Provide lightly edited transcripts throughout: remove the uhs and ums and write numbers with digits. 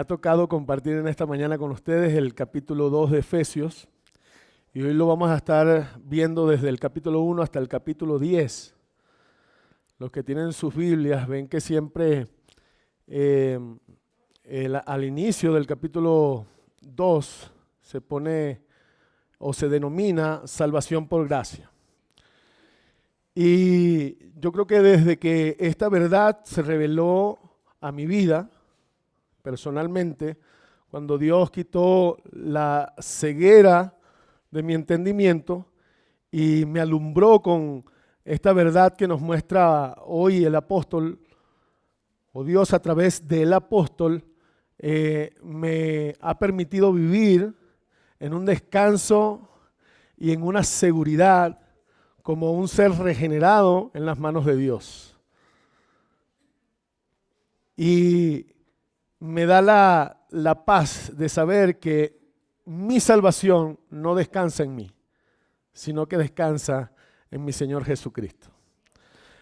ha tocado compartir en esta mañana con ustedes el capítulo 2 de Efesios y hoy lo vamos a estar viendo desde el capítulo 1 hasta el capítulo 10. Los que tienen sus Biblias ven que siempre al inicio del capítulo 2 se pone o se denomina salvación por gracia. Y yo creo que desde que esta verdad se reveló a mi vida, personalmente, cuando Dios quitó la ceguera de mi entendimiento y me alumbró con esta verdad que nos muestra hoy el apóstol, o Dios a través del apóstol, me ha permitido vivir en un descanso y en una seguridad como un ser regenerado en las manos de Dios. Y me da la paz de saber que mi salvación no descansa en mí, sino que descansa en mi Señor Jesucristo.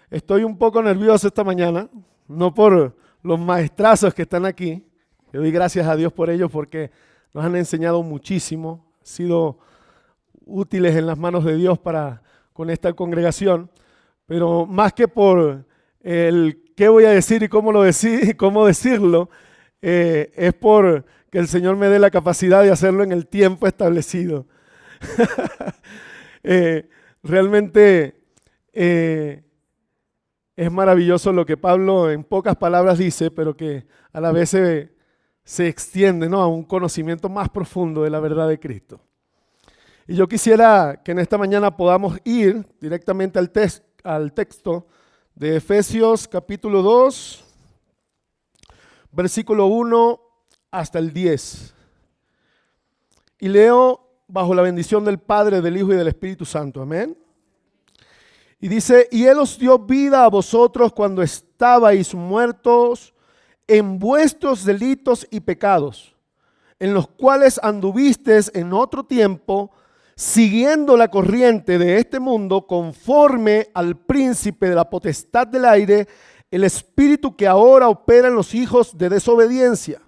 Estoy un poco nervioso esta mañana, no por los maestrazos que están aquí. Yo doy gracias a Dios por ellos porque nos han enseñado muchísimo, han sido útiles en las manos de Dios con esta congregación, pero más que por el qué voy a decir y cómo decirlo, es por que el Señor me dé la capacidad de hacerlo en el tiempo establecido. Realmente es maravilloso lo que Pablo en pocas palabras dice, pero que a la vez se extiende, ¿no?, a un conocimiento más profundo de la verdad de Cristo. Y yo quisiera que en esta mañana podamos ir directamente al texto de Efesios capítulo 2, versículo 1 hasta el 10. Y leo bajo la bendición del Padre, del Hijo y del Espíritu Santo. Amén. Y dice: y Él os dio vida a vosotros cuando estabais muertos en vuestros delitos y pecados, en los cuales anduvisteis en otro tiempo, siguiendo la corriente de este mundo, conforme al príncipe de la potestad del aire, el espíritu que ahora opera en los hijos de desobediencia,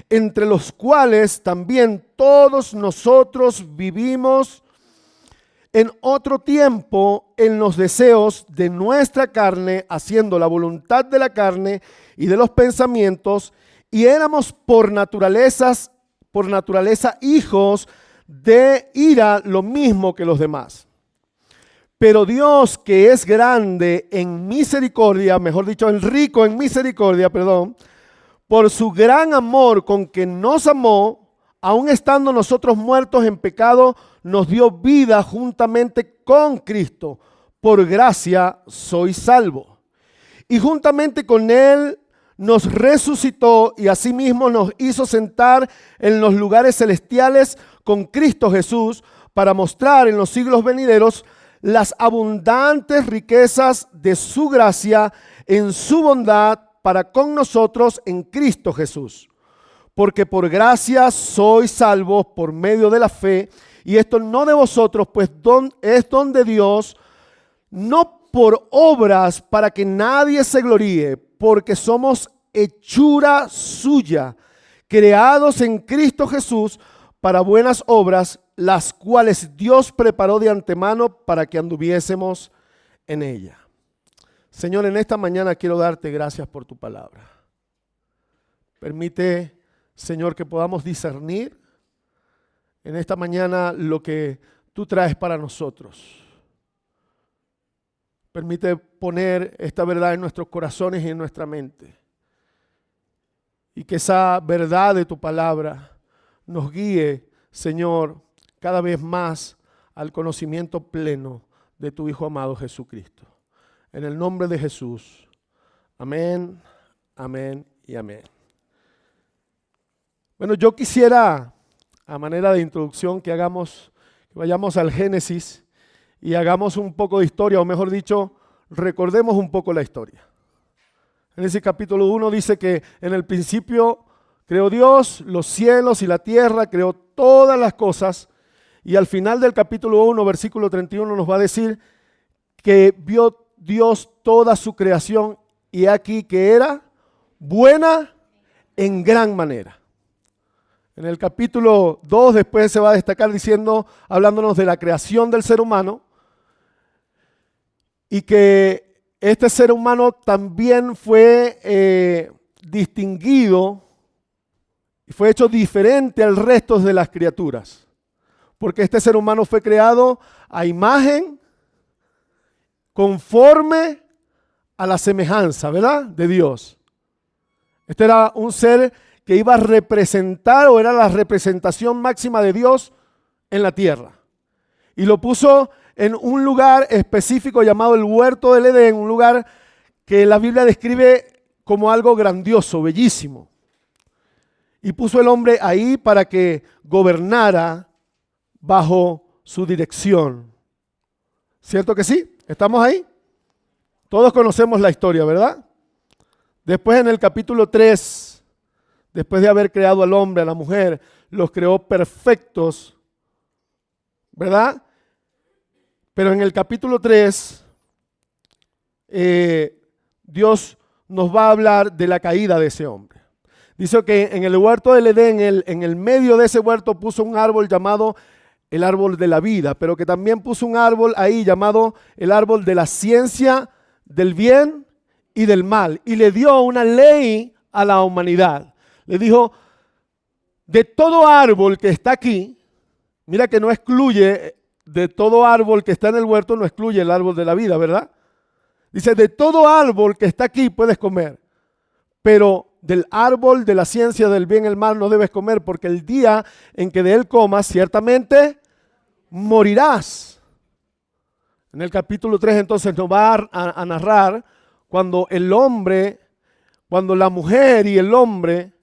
entre los cuales también todos nosotros vivimos en otro tiempo en los deseos de nuestra carne, haciendo la voluntad de la carne y de los pensamientos, y éramos por naturaleza hijos de ira, lo mismo que los demás. Pero Dios, que es grande en misericordia, mejor dicho, el rico en misericordia, por su gran amor con que nos amó, aun estando nosotros muertos en pecado, nos dio vida juntamente con Cristo. Por gracia sois salvos. Y juntamente con Él nos resucitó y asimismo nos hizo sentar en los lugares celestiales con Cristo Jesús, para mostrar en los siglos venideros las abundantes riquezas de su gracia en su bondad para con nosotros en Cristo Jesús. Porque por gracia sois salvos por medio de la fe, y esto no de vosotros, pues es don de Dios, no por obras para que nadie se gloríe, porque somos hechura suya, creados en Cristo Jesús para buenas obras, las cuales Dios preparó de antemano para que anduviésemos en ella. Señor, en esta mañana quiero darte gracias por tu palabra. Permite, Señor, que podamos discernir en esta mañana lo que tú traes para nosotros. Permite poner esta verdad en nuestros corazones y en nuestra mente. Y que esa verdad de tu palabra nos guíe, Señor, cada vez más al conocimiento pleno de tu Hijo amado Jesucristo. En el nombre de Jesús. Amén, amén y amén. Bueno, yo quisiera, a manera de introducción, que vayamos al Génesis y hagamos un poco de historia, o mejor dicho, recordemos un poco la historia. Génesis capítulo 1 dice que en el principio creó Dios los cielos y la tierra, creó todas las cosas, y al final del capítulo 1, versículo 31, nos va a decir que vio Dios toda su creación, y aquí que era buena en gran manera. En el capítulo 2 después se va a destacar hablándonos de la creación del ser humano y que este ser humano también fue distinguido y fue hecho diferente al resto de las criaturas. Porque este ser humano fue creado a imagen, conforme a la semejanza, ¿verdad?, de Dios. Este era un ser que iba a representar o era la representación máxima de Dios en la tierra. Y lo puso en un lugar específico llamado el Huerto del Edén, un lugar que la Biblia describe como algo grandioso, bellísimo. Y puso el hombre ahí para que gobernara bajo su dirección. ¿Cierto que sí? ¿Estamos ahí? Todos conocemos la historia, ¿verdad? Después en el capítulo 3, después de haber creado al hombre, a la mujer, los creó perfectos, ¿verdad? Pero en el capítulo 3, Dios nos va a hablar de la caída de ese hombre. Dice que en el huerto del Edén, en el medio de ese huerto puso un árbol llamado el árbol de la vida, pero que también puso un árbol ahí llamado el árbol de la ciencia del bien y del mal. Y le dio una ley a la humanidad. Le dijo, de todo árbol que está aquí, mira que no excluye, de todo árbol que está en el huerto no excluye el árbol de la vida, ¿verdad? Dice, de todo árbol que está aquí puedes comer, pero del árbol de la ciencia del bien y el mal no debes comer, porque el día en que de él comas, ciertamente morirás. En el capítulo 3 entonces nos va a narrar cuando la mujer y el hombre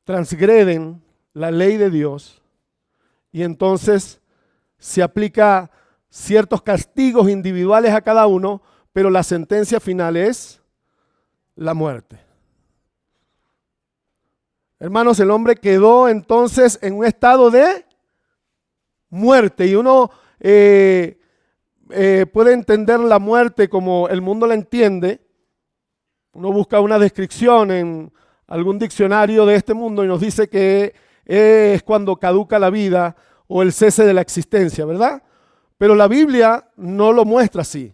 transgreden la ley de Dios y entonces se aplica ciertos castigos individuales a cada uno, pero la sentencia final es la muerte. Hermanos, el hombre quedó entonces en un estado de muerte y uno puede entender la muerte como el mundo la entiende. Uno busca una descripción en algún diccionario de este mundo y nos dice que es cuando caduca la vida o el cese de la existencia, ¿verdad? Pero la Biblia no lo muestra así.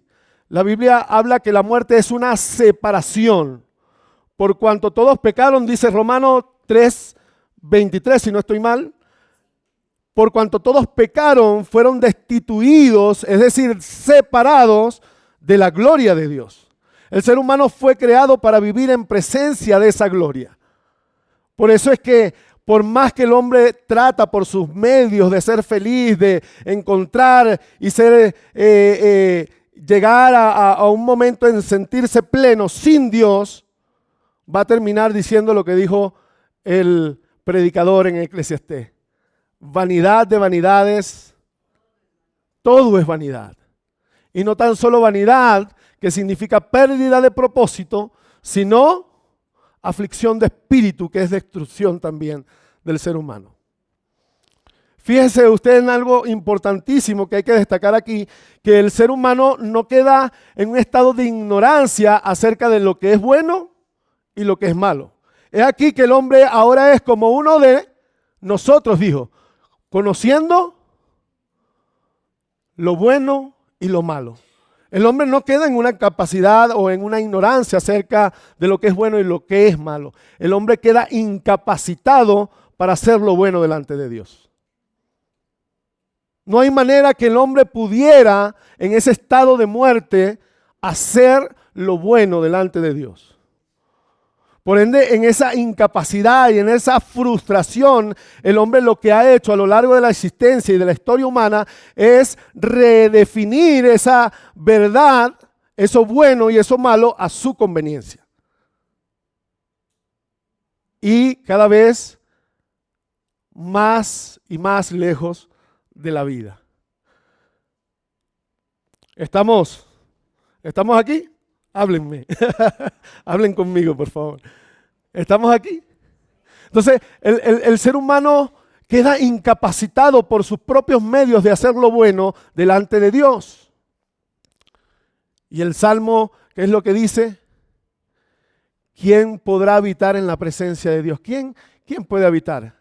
La Biblia habla que la muerte es una separación. Por cuanto todos pecaron, dice Romanos 3:23, si no estoy mal, por cuanto todos pecaron, fueron destituidos, es decir, separados de la gloria de Dios. El ser humano fue creado para vivir en presencia de esa gloria. Por eso es que por más que el hombre trata por sus medios de ser feliz, de encontrar y llegar a un momento en sentirse pleno sin Dios, va a terminar diciendo lo que dijo el predicador en Eclesiastés. Vanidad de vanidades, todo es vanidad. Y no tan solo vanidad, que significa pérdida de propósito, sino aflicción de espíritu, que es destrucción también del ser humano. Fíjese usted en algo importantísimo que hay que destacar aquí, que el ser humano no queda en un estado de ignorancia acerca de lo que es bueno y lo que es malo. Es aquí que el hombre ahora es como uno de nosotros, dijo, conociendo lo bueno y lo malo. El hombre no queda en una capacidad o en una ignorancia acerca de lo que es bueno y lo que es malo. El hombre queda incapacitado para hacer lo bueno delante de Dios. No hay manera que el hombre pudiera, en ese estado de muerte, hacer lo bueno delante de Dios. Por ende, en esa incapacidad y en esa frustración, el hombre lo que ha hecho a lo largo de la existencia y de la historia humana es redefinir esa verdad, eso bueno y eso malo a su conveniencia. Y cada vez más y más lejos de la vida. ¿Estamos aquí? Háblenme. Hablen conmigo, por favor. ¿Estamos aquí? Entonces, el ser humano queda incapacitado por sus propios medios de hacer lo bueno delante de Dios. Y el Salmo, ¿qué es lo que dice? ¿quién podrá habitar en la presencia de Dios? ¿Quién puede habitar?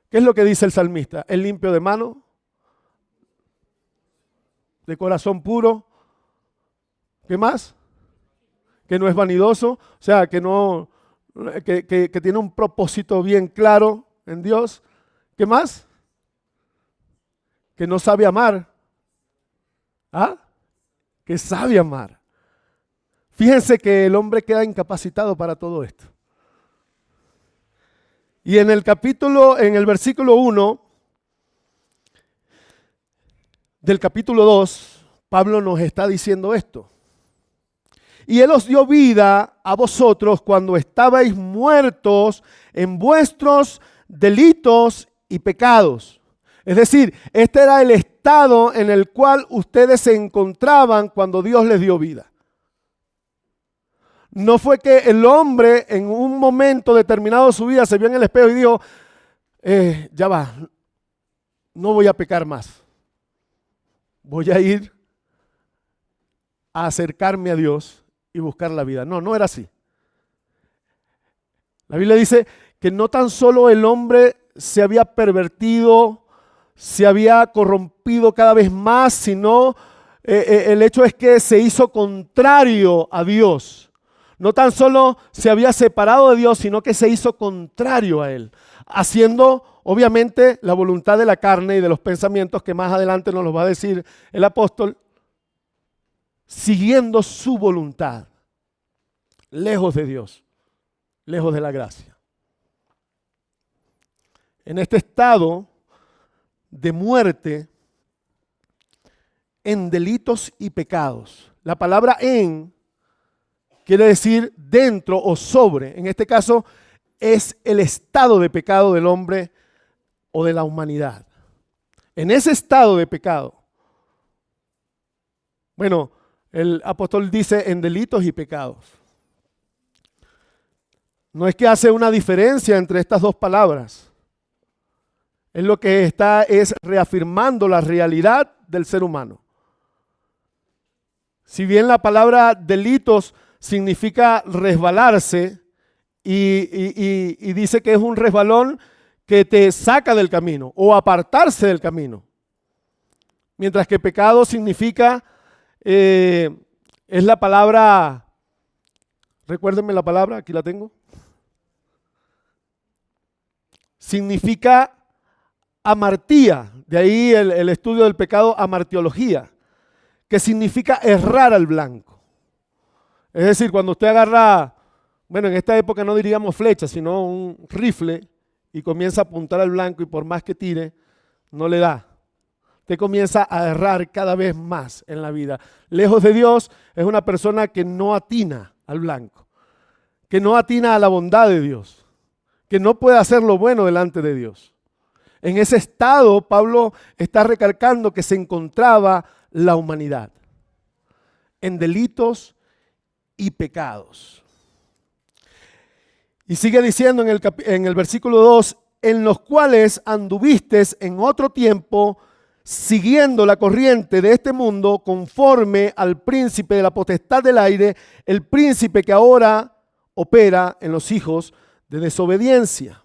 ¿Qué es lo que dice el salmista? El limpio de mano, de corazón puro. ¿Qué más? Que no es vanidoso, o sea, que tiene un propósito bien claro en Dios. ¿Qué más? Que no sabe amar. ¿Ah? Que sabe amar. Fíjense que el hombre queda incapacitado para todo esto. Y en el versículo 1 del capítulo 2, Pablo nos está diciendo esto. Y Él os dio vida a vosotros cuando estabais muertos en vuestros delitos y pecados. Es decir, este era el estado en el cual ustedes se encontraban cuando Dios les dio vida. No fue que el hombre en un momento determinado de su vida se vio en el espejo y dijo, ya va, no voy a pecar más. Voy a ir a acercarme a Dios y buscar la vida. No, no era así. La Biblia dice que no tan solo el hombre se había pervertido, se había corrompido cada vez más, sino el hecho es que se hizo contrario a Dios. No tan solo se había separado de Dios, sino que se hizo contrario a Él, haciendo obviamente la voluntad de la carne y de los pensamientos, que más adelante nos los va a decir el apóstol, siguiendo su voluntad, lejos de Dios, lejos de la gracia. En este estado de muerte, en delitos y pecados. La palabra en quiere decir dentro o sobre. En este caso es el estado de pecado del hombre o de la humanidad. En ese estado de pecado, bueno, el apóstol dice en delitos y pecados. No es que hace una diferencia entre estas dos palabras. Es lo que está es reafirmando la realidad del ser humano. Si bien la palabra delitos significa resbalarse y dice que es un resbalón que te saca del camino o apartarse del camino. Mientras que pecado significa, es la palabra, recuérdenme la palabra, aquí la tengo. Significa amartía, de ahí el estudio del pecado, amartiología, que significa errar al blanco. Es decir, cuando usted agarra, bueno, en esta época no diríamos flecha, sino un rifle y comienza a apuntar al blanco y por más que tire, no le da. Usted comienza a errar cada vez más en la vida. Lejos de Dios es una persona que no atina al blanco, que no atina a la bondad de Dios, que no puede hacer lo bueno delante de Dios. En ese estado, Pablo está recalcando que se encontraba la humanidad, en delitos y pecados. Y sigue diciendo en el versículo 2, en los cuales anduvistes en otro tiempo, siguiendo la corriente de este mundo, conforme al príncipe de la potestad del aire, el príncipe que ahora opera en los hijos de desobediencia.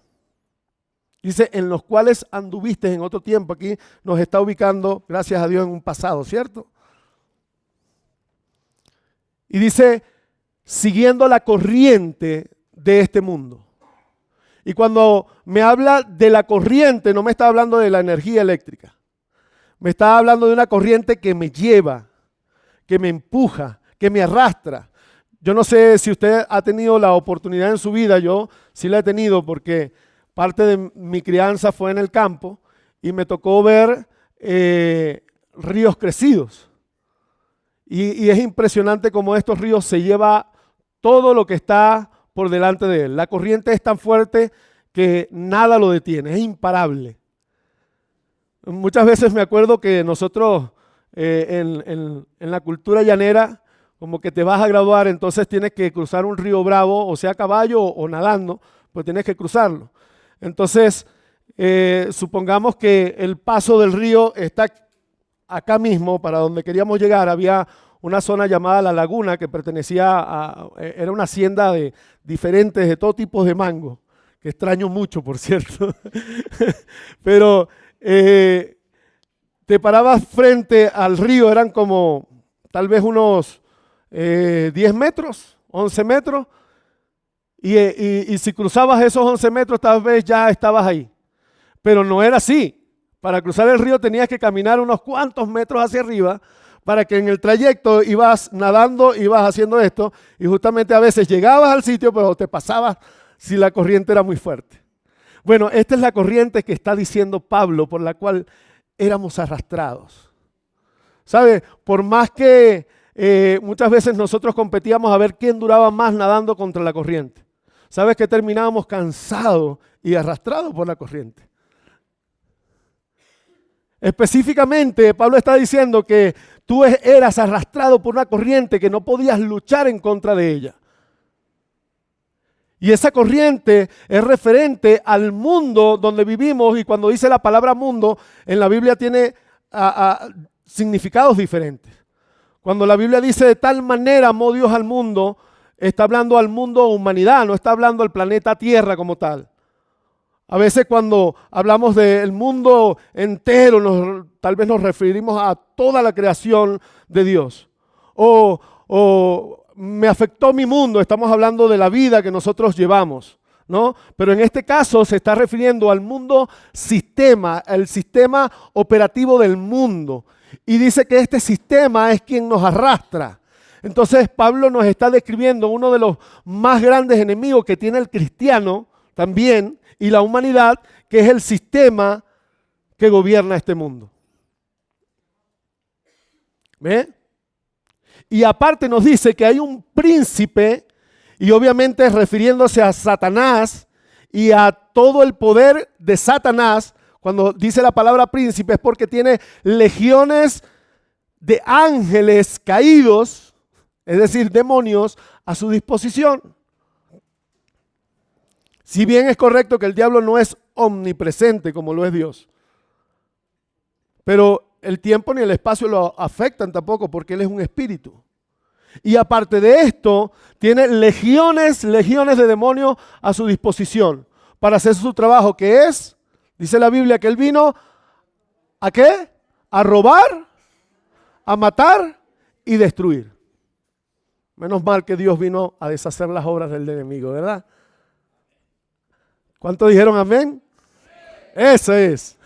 Dice, en los cuales anduviste en otro tiempo. Aquí nos está ubicando, gracias a Dios, en un pasado, ¿cierto? Y dice, siguiendo la corriente de este mundo. Y cuando me habla de la corriente, no me está hablando de la energía eléctrica. Me está hablando de una corriente que me lleva, que me empuja, que me arrastra. Yo no sé si usted ha tenido la oportunidad en su vida, yo sí la he tenido porque parte de mi crianza fue en el campo y me tocó ver ríos crecidos. Y es impresionante cómo estos ríos se lleva todo lo que está por delante de él. La corriente es tan fuerte que nada lo detiene, es imparable. Muchas veces me acuerdo que nosotros en la cultura llanera, como que te vas a graduar, entonces tienes que cruzar un río bravo, o sea a caballo o nadando, pues tienes que cruzarlo. Entonces, supongamos que el paso del río está acá mismo, para donde queríamos llegar, había una zona llamada La Laguna que era una hacienda de diferentes, de todo tipo de mango, que extraño mucho, por cierto. Pero te parabas frente al río, eran como tal vez unos 10 metros, 11 metros, y si cruzabas esos 11 metros tal vez ya estabas ahí. Pero no era así. Para cruzar el río tenías que caminar unos cuantos metros hacia arriba para que en el trayecto ibas nadando, ibas haciendo esto y justamente a veces llegabas al sitio pero te pasabas si la corriente era muy fuerte. Bueno, esta es la corriente que está diciendo Pablo por la cual éramos arrastrados. ¿Sabe? Por más que muchas veces nosotros competíamos a ver quién duraba más nadando contra la corriente. ¿Sabes que terminábamos cansados y arrastrados por la corriente? Específicamente, Pablo está diciendo que tú eras arrastrado por una corriente que no podías luchar en contra de ella. Y esa corriente es referente al mundo donde vivimos y cuando dice la palabra mundo, en la Biblia tiene significados diferentes. Cuando la Biblia dice de tal manera amó Dios al mundo, está hablando al mundo humanidad, no está hablando al planeta Tierra como tal. A veces cuando hablamos del mundo entero, tal vez nos referimos a toda la creación de Dios. O me afectó mi mundo, estamos hablando de la vida que nosotros llevamos, ¿no? Pero en este caso se está refiriendo al mundo sistema, el sistema operativo del mundo. Y dice que este sistema es quien nos arrastra. Entonces Pablo nos está describiendo uno de los más grandes enemigos que tiene el cristiano también, y la humanidad, que es el sistema que gobierna este mundo. ¿Ve? Y aparte nos dice que hay un príncipe, y obviamente refiriéndose a Satanás y a todo el poder de Satanás, cuando dice la palabra príncipe es porque tiene legiones de ángeles caídos, es decir, demonios, a su disposición. Si bien es correcto que el diablo no es omnipresente como lo es Dios, pero el tiempo ni el espacio lo afectan tampoco porque Él es un espíritu. Y aparte de esto, tiene legiones de demonios a su disposición para hacer su trabajo, que es, dice la Biblia, que Él vino ¿a qué? A robar, a matar y destruir. Menos mal que Dios vino a deshacer las obras del enemigo, ¿verdad? ¿Cuántos dijeron amén? Eso es.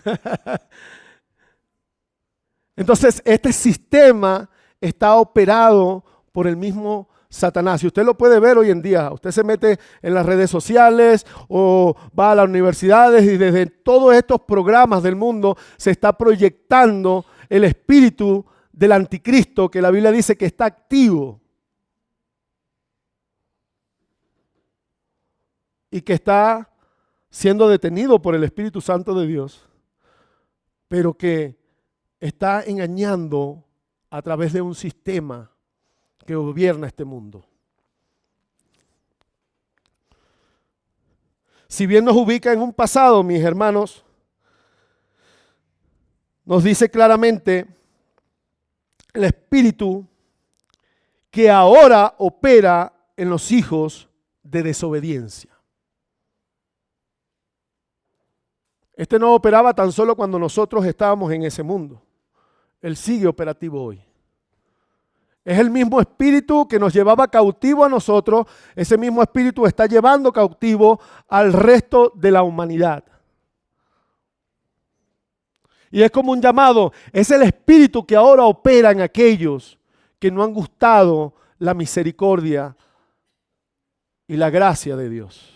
Entonces, este sistema está operado por el mismo Satanás. Y usted lo puede ver hoy en día. Usted se mete en las redes sociales o va a las universidades y desde todos estos programas del mundo se está proyectando el espíritu del anticristo que la Biblia dice que está activo. Y que está siendo detenido por el Espíritu Santo de Dios, pero que está engañando a través de un sistema que gobierna este mundo. Si bien nos ubica en un pasado, mis hermanos, nos dice claramente el Espíritu que ahora opera en los hijos de desobediencia. Este no operaba tan solo cuando nosotros estábamos en ese mundo. Él sigue operativo hoy. Es el mismo espíritu que nos llevaba cautivo a nosotros. Ese mismo espíritu está llevando cautivo al resto de la humanidad. Y es como un llamado. Es el espíritu que ahora opera en aquellos que no han gustado la misericordia y la gracia de Dios.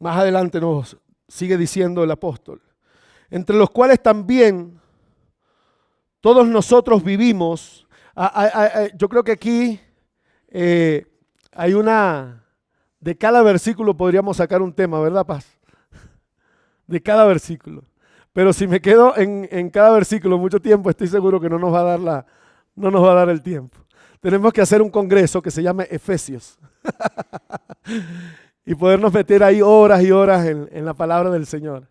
Más adelante nos sigue diciendo el apóstol, entre los cuales también todos nosotros vivimos. Yo creo que aquí hay de cada versículo podríamos sacar un tema, ¿verdad, Paz? De cada versículo. Pero si me quedo en cada versículo mucho tiempo, estoy seguro que no nos va a dar el tiempo. Tenemos que hacer un congreso que se llame Efesios. y podernos meter ahí horas y horas en la palabra del Señor.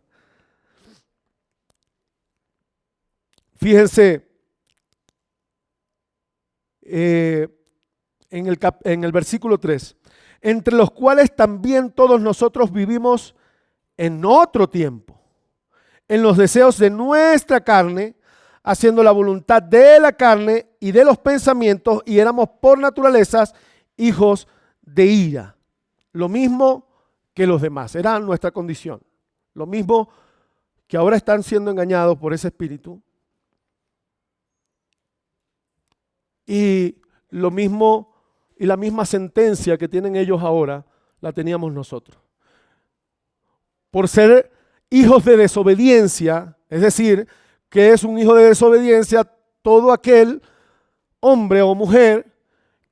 Fíjense, en el versículo 3, entre los cuales también todos nosotros vivimos en otro tiempo, en los deseos de nuestra carne, haciendo la voluntad de la carne y de los pensamientos, y éramos por naturaleza hijos de ira. Lo mismo que los demás, era nuestra condición. Lo mismo que ahora están siendo engañados por ese espíritu. Y lo mismo, y la misma sentencia que tienen ellos ahora, la teníamos nosotros. Por ser hijos de desobediencia, es decir, que es un hijo de desobediencia todo aquel hombre o mujer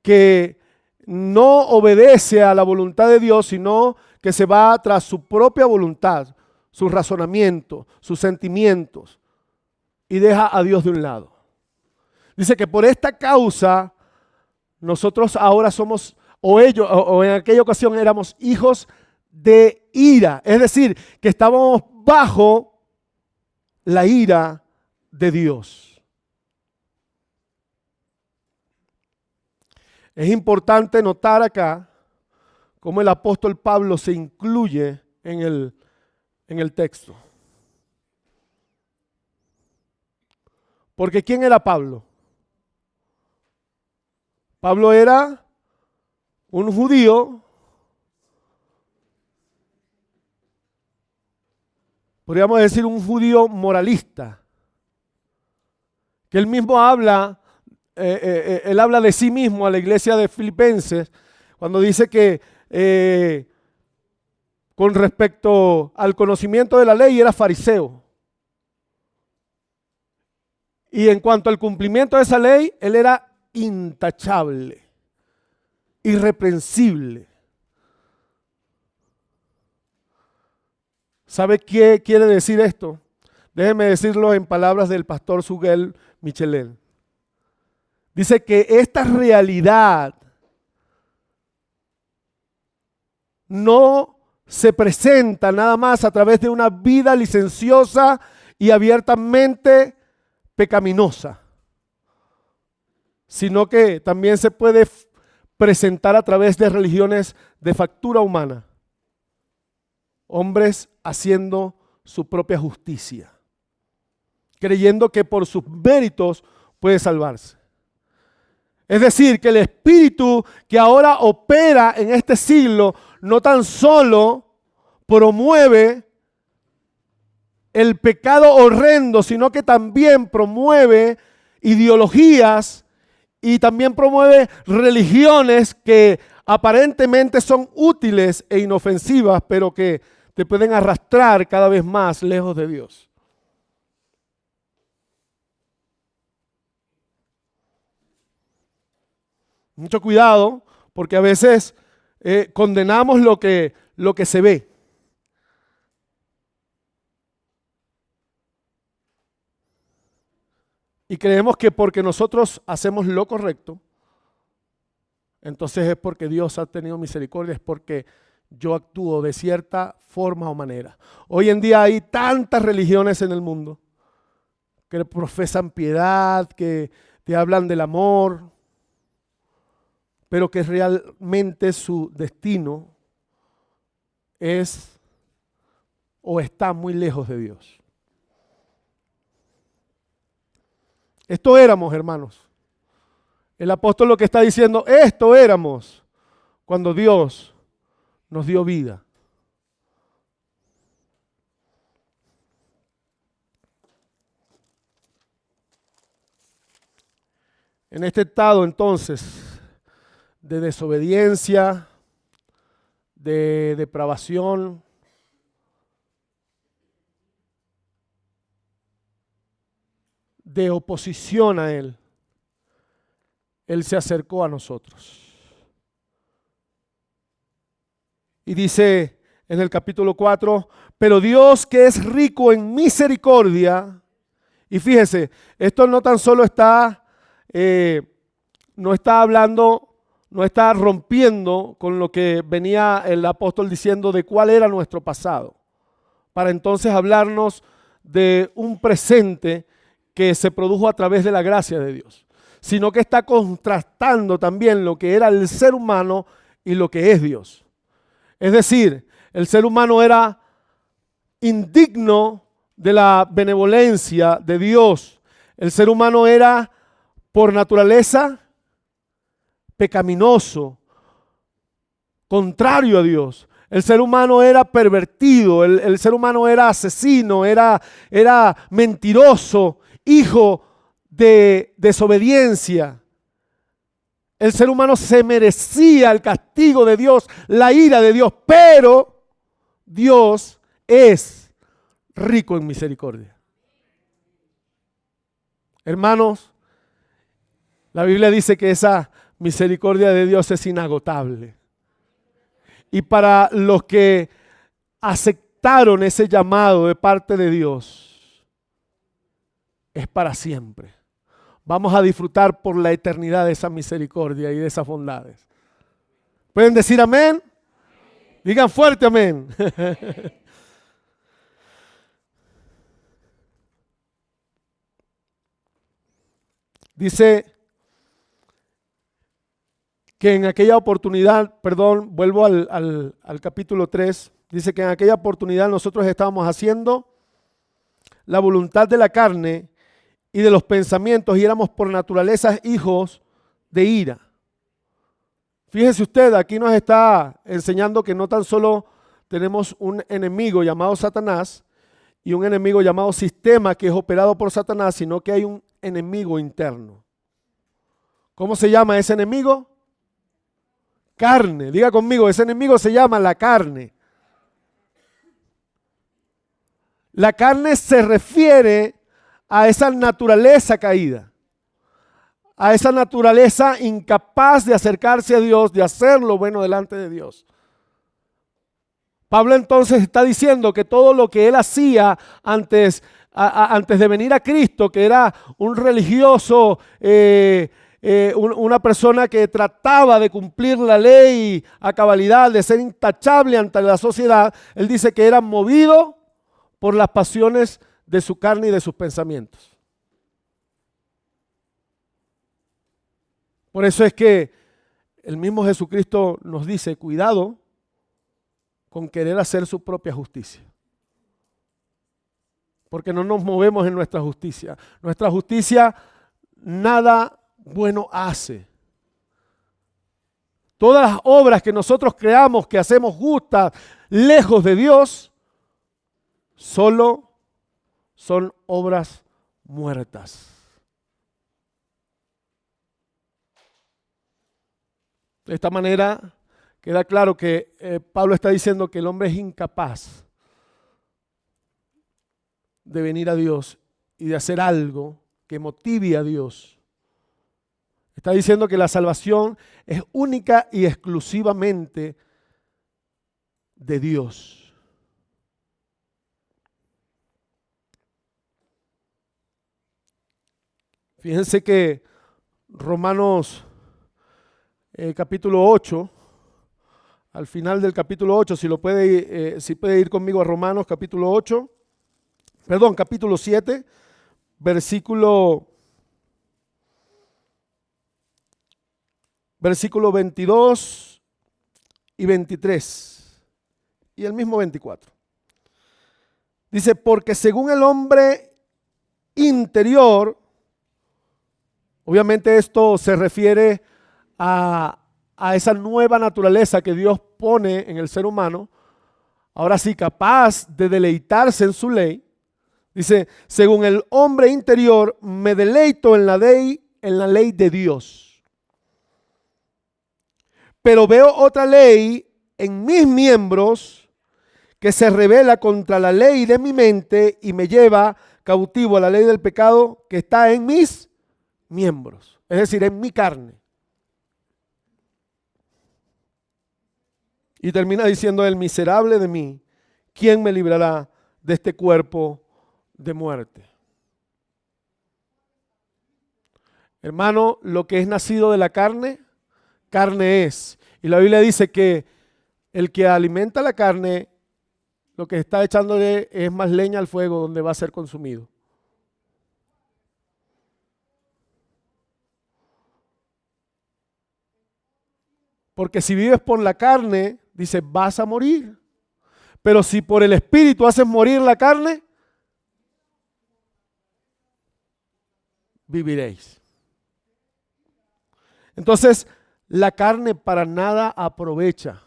que no obedece a la voluntad de Dios, sino que se va tras su propia voluntad, sus razonamientos, sus sentimientos, y deja a Dios de un lado. Dice que por esta causa nosotros ahora somos, o ellos, o en aquella ocasión éramos hijos de ira, es decir, que estábamos bajo la ira de Dios. Es importante notar acá cómo el apóstol Pablo se incluye en el texto. Porque ¿quién era Pablo? Pablo era un judío, podríamos decir un judío moralista, que él mismo habla, él habla de sí mismo a la iglesia de Filipenses, cuando dice que con respecto al conocimiento de la ley era fariseo. Y en cuanto al cumplimiento de esa ley, él era intachable, irreprensible. ¿Sabe qué quiere decir esto? Déjeme decirlo en palabras del pastor Suguel Michelén. Dice que esta realidad no se presenta nada más a través de una vida licenciosa y abiertamente pecaminosa, sino que también se puede presentar a través de religiones de factura humana. Hombres haciendo su propia justicia, creyendo que por sus méritos puede salvarse. Es decir, que el espíritu que ahora opera en este siglo no tan solo promueve el pecado horrendo, sino que también promueve ideologías y también promueve religiones que aparentemente son útiles e inofensivas, pero que te pueden arrastrar cada vez más lejos de Dios. Mucho cuidado, porque a veces condenamos lo que se ve. Y creemos que porque nosotros hacemos lo correcto, entonces es porque Dios ha tenido misericordia, es porque yo actúo de cierta forma o manera. Hoy en día hay tantas religiones en el mundo que profesan piedad, que te hablan del amor, pero que realmente su destino es o está muy lejos de Dios. Esto éramos, hermanos. El apóstol lo que está diciendo, esto éramos cuando Dios nos dio vida. En este estado entonces de desobediencia, de depravación, de oposición a Él, Él se acercó a nosotros. Y dice en el capítulo 4, pero Dios que es rico en misericordia, y fíjese, esto no tan solo está, no está hablando no está rompiendo con lo que venía el apóstol diciendo de cuál era nuestro pasado, para entonces hablarnos de un presente que se produjo a través de la gracia de Dios, sino que está contrastando también lo que era el ser humano y lo que es Dios. Es decir, el ser humano era indigno de la benevolencia de Dios. El ser humano era por naturaleza pecaminoso, contrario a Dios. El ser humano era pervertido, el ser humano era asesino, era mentiroso, hijo de desobediencia. El ser humano se merecía el castigo de Dios, la ira de Dios, pero Dios es rico en misericordia. Hermanos, la Biblia dice que esa misericordia de Dios es inagotable. Y para los que aceptaron ese llamado de parte de Dios, es para siempre. Vamos a disfrutar por la eternidad de esa misericordia y de esas bondades. ¿Pueden decir amén? Digan fuerte amén. Dice que en aquella oportunidad, vuelvo al capítulo 3, dice que en aquella oportunidad nosotros estábamos haciendo la voluntad de la carne y de los pensamientos y éramos por naturaleza hijos de ira. Fíjese usted, aquí nos está enseñando que no tan solo tenemos un enemigo llamado Satanás y un enemigo llamado sistema que es operado por Satanás, sino que hay un enemigo interno. ¿Cómo se llama ese enemigo? Carne. Diga conmigo, ese enemigo se llama la carne. La carne se refiere a esa naturaleza caída, a esa naturaleza incapaz de acercarse a Dios, de hacer lo bueno delante de Dios. Pablo entonces está diciendo que todo lo que él hacía antes de venir a Cristo, que era un religioso, una persona que trataba de cumplir la ley a cabalidad, de ser intachable ante la sociedad, él dice que era movido por las pasiones de su carne y de sus pensamientos. Por eso es que el mismo Jesucristo nos dice, cuidado con querer hacer su propia justicia. Porque no nos movemos en nuestra justicia. Nuestra justicia nada bueno hace. Todas las obras que nosotros creamos que hacemos justas, lejos de Dios, solo son obras muertas. De esta manera queda claro que Pablo está diciendo que el hombre es incapaz de venir a Dios y de hacer algo que motive a Dios. Está diciendo que la salvación es única y exclusivamente de Dios. Fíjense que Romanos capítulo 8, al final del capítulo 8, si puede ir conmigo a Romanos capítulo 8, capítulo 7, versículo 22 y 23 y el mismo 24. Dice, porque según el hombre interior, obviamente esto se refiere a esa nueva naturaleza que Dios pone en el ser humano, ahora sí capaz de deleitarse en su ley. Dice, según el hombre interior me deleito en la ley de Dios. Pero veo otra ley en mis miembros que se rebela contra la ley de mi mente y me lleva cautivo a la ley del pecado que está en mis miembros, es decir, en mi carne. Y termina diciendo, el miserable de mí, ¿quién me librará de este cuerpo de muerte? Hermano, lo que es nacido de la carne carne es. Y la Biblia dice que el que alimenta la carne, lo que está echándole es más leña al fuego donde va a ser consumido. Porque si vives por la carne, dice, vas a morir. Pero si por el Espíritu haces morir la carne, viviréis. Entonces, la carne para nada aprovecha.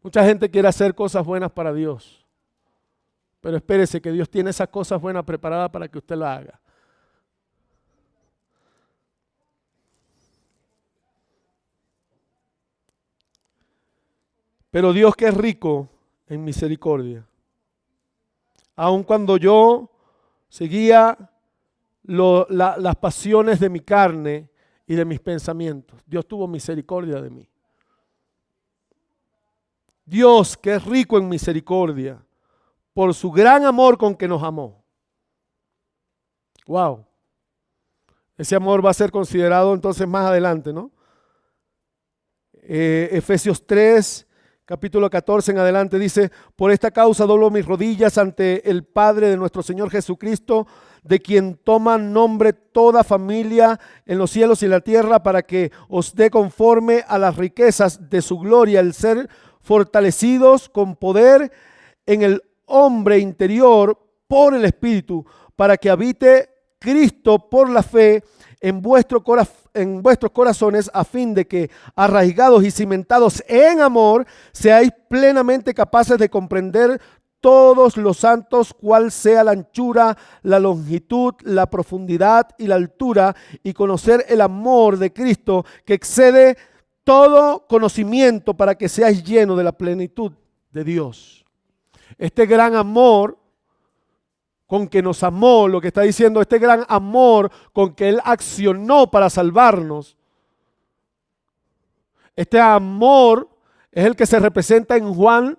Mucha gente quiere hacer cosas buenas para Dios. Pero espérese que Dios tiene esas cosas buenas preparadas para que usted las haga. Pero Dios, que es rico en misericordia, aun cuando yo seguía las pasiones de mi carne y de mis pensamientos, Dios tuvo misericordia de mí. Dios, que es rico en misericordia, por su gran amor con que nos amó. Wow. Ese amor va a ser considerado entonces más adelante, ¿no? Efesios 3, capítulo 14 en adelante dice, por esta causa doblo mis rodillas ante el Padre de nuestro Señor Jesucristo, de quien toma nombre toda familia en los cielos y en la tierra, para que os dé conforme a las riquezas de su gloria el ser fortalecidos con poder en el hombre interior por el Espíritu, para que habite Cristo por la fe en vuestros corazones, a fin de que, arraigados y cimentados en amor, seáis plenamente capaces de comprender todos los santos cuál sea la anchura, la longitud, la profundidad y la altura, y conocer el amor de Cristo que excede todo conocimiento, para que seáis llenos de la plenitud de Dios. Este gran amor con que nos amó, lo que está diciendo, este gran amor con que Él accionó para salvarnos, este amor es el que se representa en Juan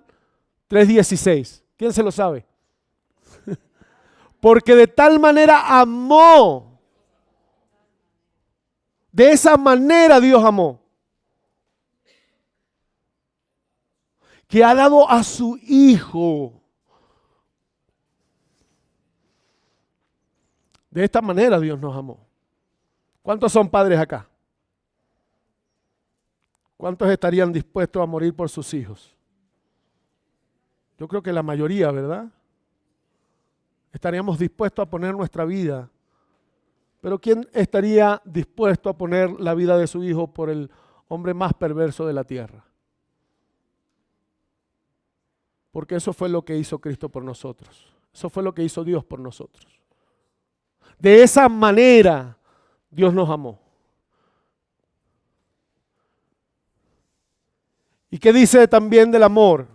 3:16. ¿Quién se lo sabe? Porque de tal manera amó, de esa manera Dios amó, que ha dado a su Hijo. De esta manera Dios nos amó. ¿Cuántos son padres acá? ¿Cuántos estarían dispuestos a morir por sus hijos? Yo creo que la mayoría, ¿verdad? Estaríamos dispuestos a poner nuestra vida. Pero ¿quién estaría dispuesto a poner la vida de su hijo por el hombre más perverso de la tierra? Porque eso fue lo que hizo Cristo por nosotros. Eso fue lo que hizo Dios por nosotros. De esa manera Dios nos amó. ¿Y qué dice también del amor?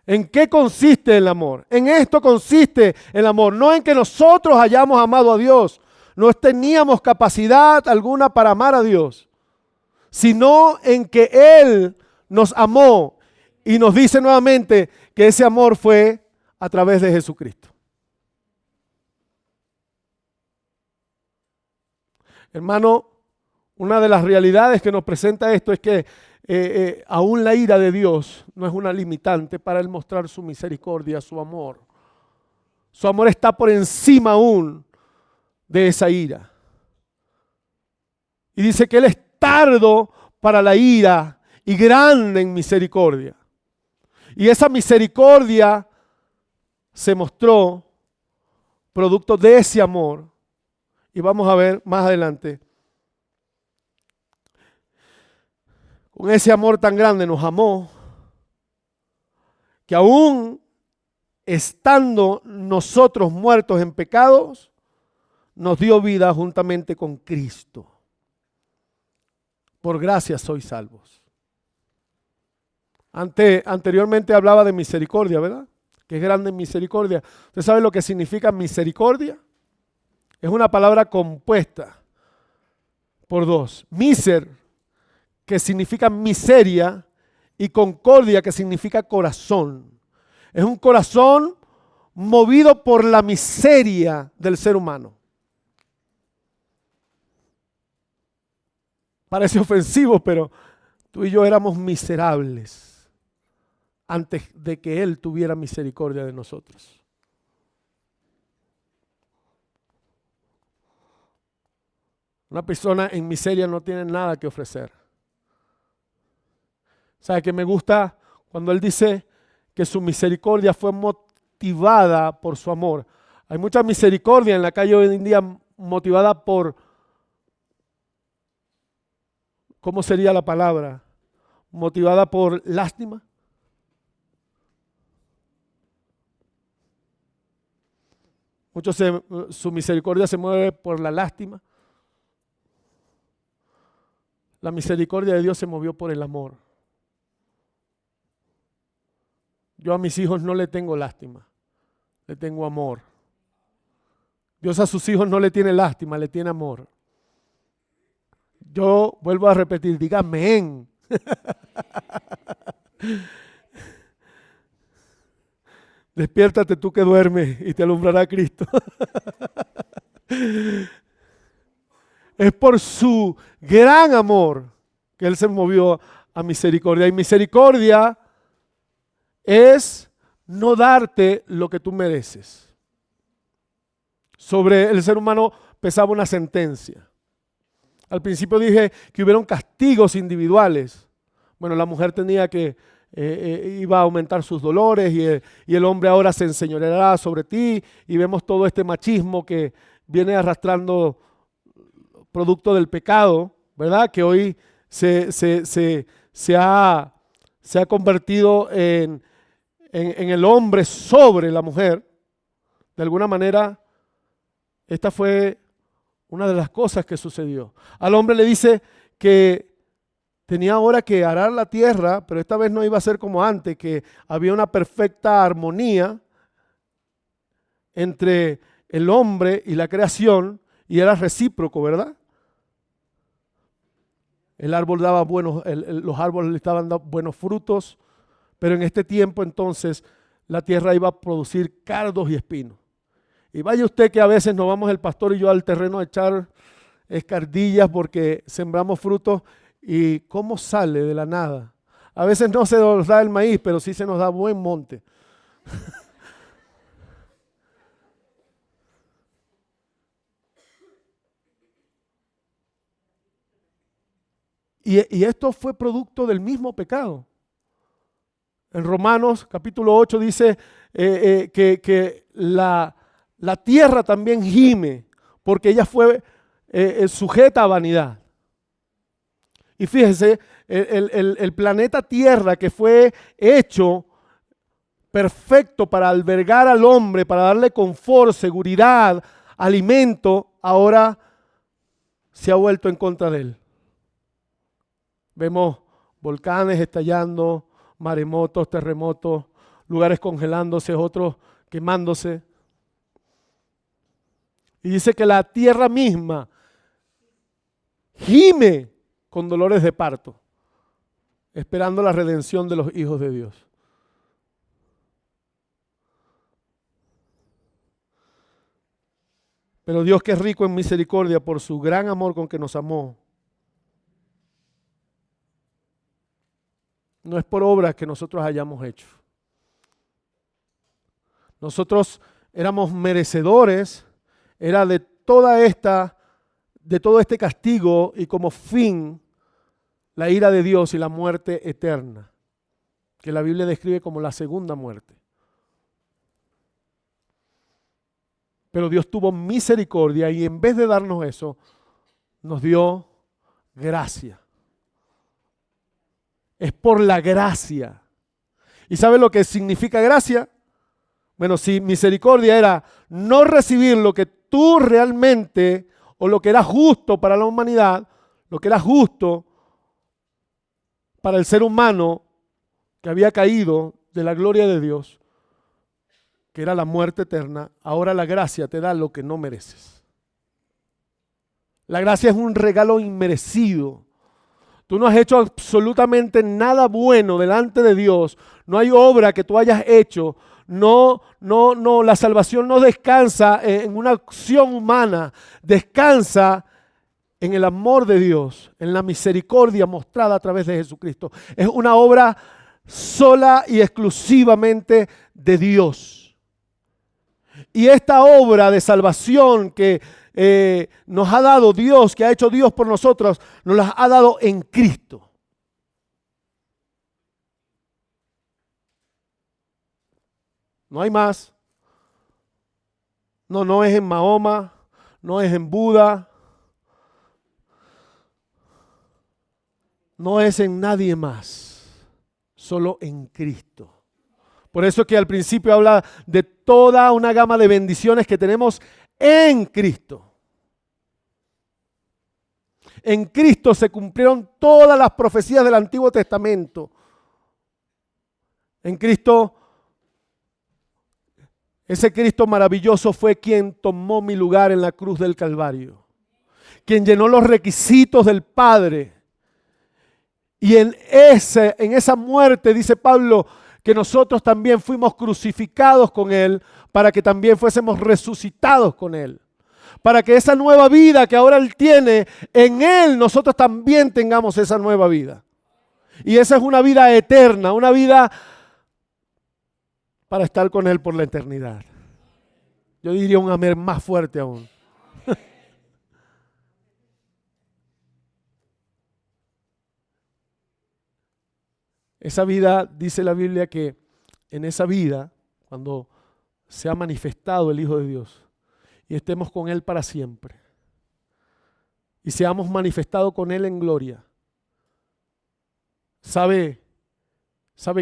¿En qué consiste el amor? En esto consiste el amor, no en que nosotros hayamos amado a Dios, no teníamos capacidad alguna para amar a Dios, sino en que Él nos amó y nos dice nuevamente que ese amor fue a través de Jesucristo. Hermano, una de las realidades que nos presenta esto es que aún la ira de Dios no es una limitante para Él mostrar su misericordia, su amor. Su amor está por encima aún de esa ira. Y dice que Él es tardo para la ira y grande en misericordia. Y esa misericordia se mostró producto de ese amor. Y vamos a ver más adelante. Con ese amor tan grande nos amó, que aún estando nosotros muertos en pecados, nos dio vida juntamente con Cristo. Por gracia sois salvos. Anteriormente hablaba de misericordia, ¿verdad? Que es grande en misericordia. ¿Usted sabe lo que significa misericordia? Es una palabra compuesta por dos. Miser, que significa miseria, y concordia, que significa corazón. Es un corazón movido por la miseria del ser humano. Parece ofensivo, pero tú y yo éramos miserables antes de que Él tuviera misericordia de nosotros. Una persona en miseria no tiene nada que ofrecer. ¿Sabe qué me gusta? Cuando Él dice que su misericordia fue motivada por su amor. Hay mucha misericordia en la calle hoy en día motivada por, ¿cómo sería la palabra? Motivada por lástima. Su misericordia se mueve por la lástima. La misericordia de Dios se movió por el amor. Yo a mis hijos no le tengo lástima, le tengo amor. Dios a sus hijos no le tiene lástima, le tiene amor. Yo vuelvo a repetir, diga amén. Despiértate tú que duermes y te alumbrará Cristo. Es por su gran amor que Él se movió a misericordia. Y misericordia es no darte lo que tú mereces. Sobre el ser humano pesaba una sentencia. Al principio dije que hubieron castigos individuales. Bueno, la mujer tenía que, iba a aumentar sus dolores y el hombre ahora se enseñoreará sobre ti, y vemos todo este machismo que viene arrastrando producto del pecado, ¿verdad? Que hoy se ha convertido en el hombre sobre la mujer. De alguna manera, esta fue una de las cosas que sucedió. Al hombre le dice que tenía ahora que arar la tierra, pero esta vez no iba a ser como antes, que había una perfecta armonía entre el hombre y la creación, y era recíproco, ¿verdad? El árbol daba los árboles le estaban dando buenos frutos, pero en este tiempo entonces la tierra iba a producir cardos y espinos. Y vaya usted que a veces nos vamos el pastor y yo al terreno a echar escardillas porque sembramos frutos, y cómo sale de la nada. A veces no se nos da el maíz, pero sí se nos da buen monte. Y esto fue producto del mismo pecado. En Romanos capítulo 8 dice que la tierra también gime porque ella fue sujeta a vanidad. Y fíjese, el planeta Tierra, que fue hecho perfecto para albergar al hombre, para darle confort, seguridad, alimento, ahora se ha vuelto en contra de él. Vemos volcanes estallando, maremotos, terremotos, lugares congelándose, otros quemándose. Y dice que la tierra misma gime con dolores de parto, esperando la redención de los hijos de Dios. Pero Dios, que es rico en misericordia por su gran amor con que nos amó, no es por obras que nosotros hayamos hecho. Nosotros éramos merecedores, era de todo este castigo, y como fin la ira de Dios y la muerte eterna, que la Biblia describe como la segunda muerte. Pero Dios tuvo misericordia y en vez de darnos eso, nos dio gracia. Es por la gracia. ¿Y sabe lo que significa gracia? Bueno, si misericordia era no recibir lo que tú realmente, o lo que era justo para la humanidad, lo que era justo para el ser humano que había caído de la gloria de Dios, que era la muerte eterna, ahora la gracia te da lo que no mereces. La gracia es un regalo inmerecido. Tú no has hecho absolutamente nada bueno delante de Dios. No hay obra que tú hayas hecho. No, la salvación no descansa en una acción humana. Descansa en el amor de Dios, en la misericordia mostrada a través de Jesucristo. Es una obra sola y exclusivamente de Dios. Y esta obra de salvación que nos ha dado Dios, que ha hecho Dios por nosotros, nos la ha dado en Cristo. No hay más. No es en Mahoma, no es en Buda, no es en nadie más, solo en Cristo. Por eso es que al principio habla de toda una gama de bendiciones que tenemos en Cristo. En Cristo se cumplieron todas las profecías del Antiguo Testamento. En Cristo, ese Cristo maravilloso fue quien tomó mi lugar en la cruz del Calvario, quien llenó los requisitos del Padre. Y en esa muerte, dice Pablo, que nosotros también fuimos crucificados con Él, para que también fuésemos resucitados con Él. Para que esa nueva vida que ahora Él tiene, en Él nosotros también tengamos esa nueva vida. Y esa es una vida eterna, una vida para estar con Él por la eternidad. Yo diría un amén más fuerte aún. Esa vida, dice la Biblia, que en esa vida, cuando se ha manifestado el Hijo de Dios y estemos con Él para siempre y seamos manifestados con Él en gloria, ¿sabe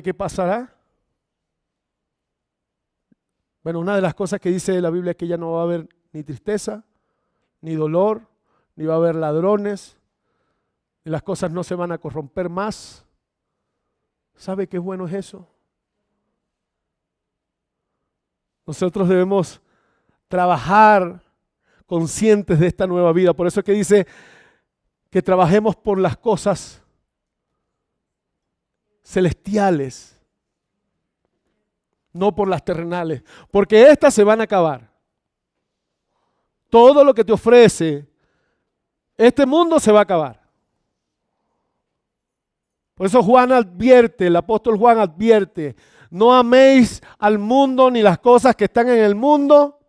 qué pasará? Bueno, una de las cosas que dice la Biblia es que ya no va a haber ni tristeza, ni dolor, ni va a haber ladrones, y las cosas no se van a corromper más. ¿Sabe qué bueno es eso? Nosotros debemos trabajar conscientes de esta nueva vida. Por eso es que dice que trabajemos por las cosas celestiales, no por las terrenales, porque estas se van a acabar. Todo lo que te ofrece este mundo se va a acabar. Por eso Juan advierte, el apóstol Juan advierte, no améis al mundo ni las cosas que están en el mundo,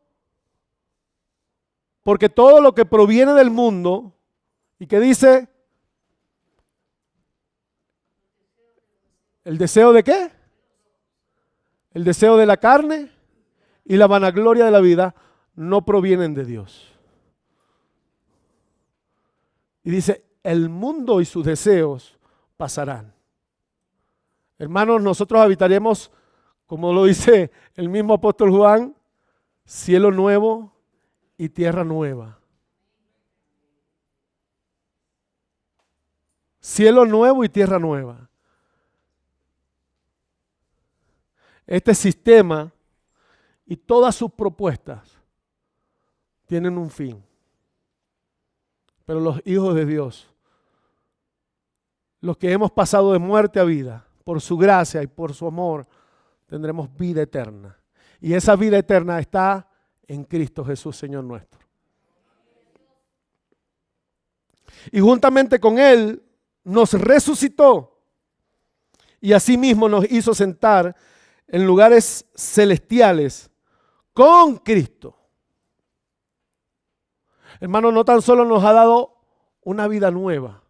porque todo lo que proviene del mundo, ¿y qué dice? ¿El deseo de qué? El deseo de la carne y la vanagloria de la vida no provienen de Dios. Y dice, el mundo y sus deseos pasarán. Hermanos, nosotros habitaremos, como lo dice el mismo apóstol Juan, cielo nuevo y tierra nueva. Cielo nuevo y tierra nueva. Este sistema y todas sus propuestas tienen un fin. Pero los hijos de Dios, los que hemos pasado de muerte a vida, por su gracia y por su amor, tendremos vida eterna. Y esa vida eterna está en Cristo Jesús, Señor nuestro. Y juntamente con Él nos resucitó y asimismo nos hizo sentar en lugares celestiales con Cristo. Hermano, no tan solo nos ha dado una vida nueva.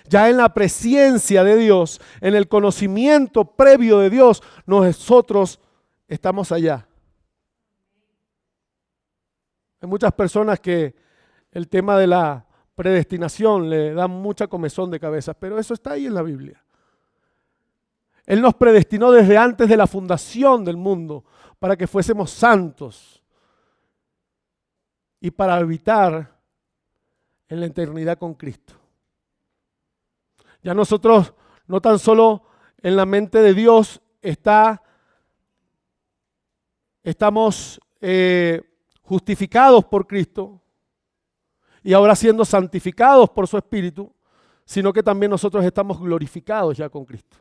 Ya en la presencia de Dios, en el conocimiento previo de Dios, nosotros estamos allá. Hay muchas personas que el tema de la predestinación le da mucha comezón de cabeza, pero eso está ahí en la Biblia. Él nos predestinó desde antes de la fundación del mundo para que fuésemos santos y para habitar en la eternidad con Cristo. Ya nosotros, no tan solo en la mente de Dios estamos justificados por Cristo y ahora siendo santificados por su Espíritu, sino que también nosotros estamos glorificados ya con Cristo.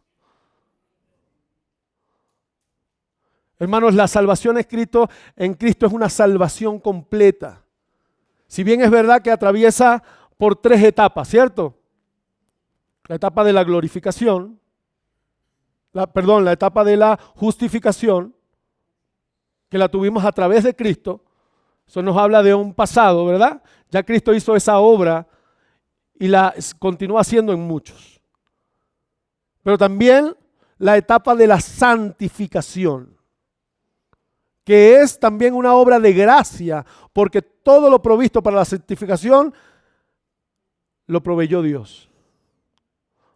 Hermanos, la salvación en Cristo es una salvación completa. Si bien es verdad que atraviesa por 3 etapas, ¿cierto? La etapa de la glorificación, la etapa de la justificación, que la tuvimos a través de Cristo. Eso nos habla de un pasado, ¿verdad? Ya Cristo hizo esa obra y la continúa haciendo en muchos. Pero también la etapa de la santificación, que es también una obra de gracia, porque todo lo provisto para la santificación lo proveyó Dios.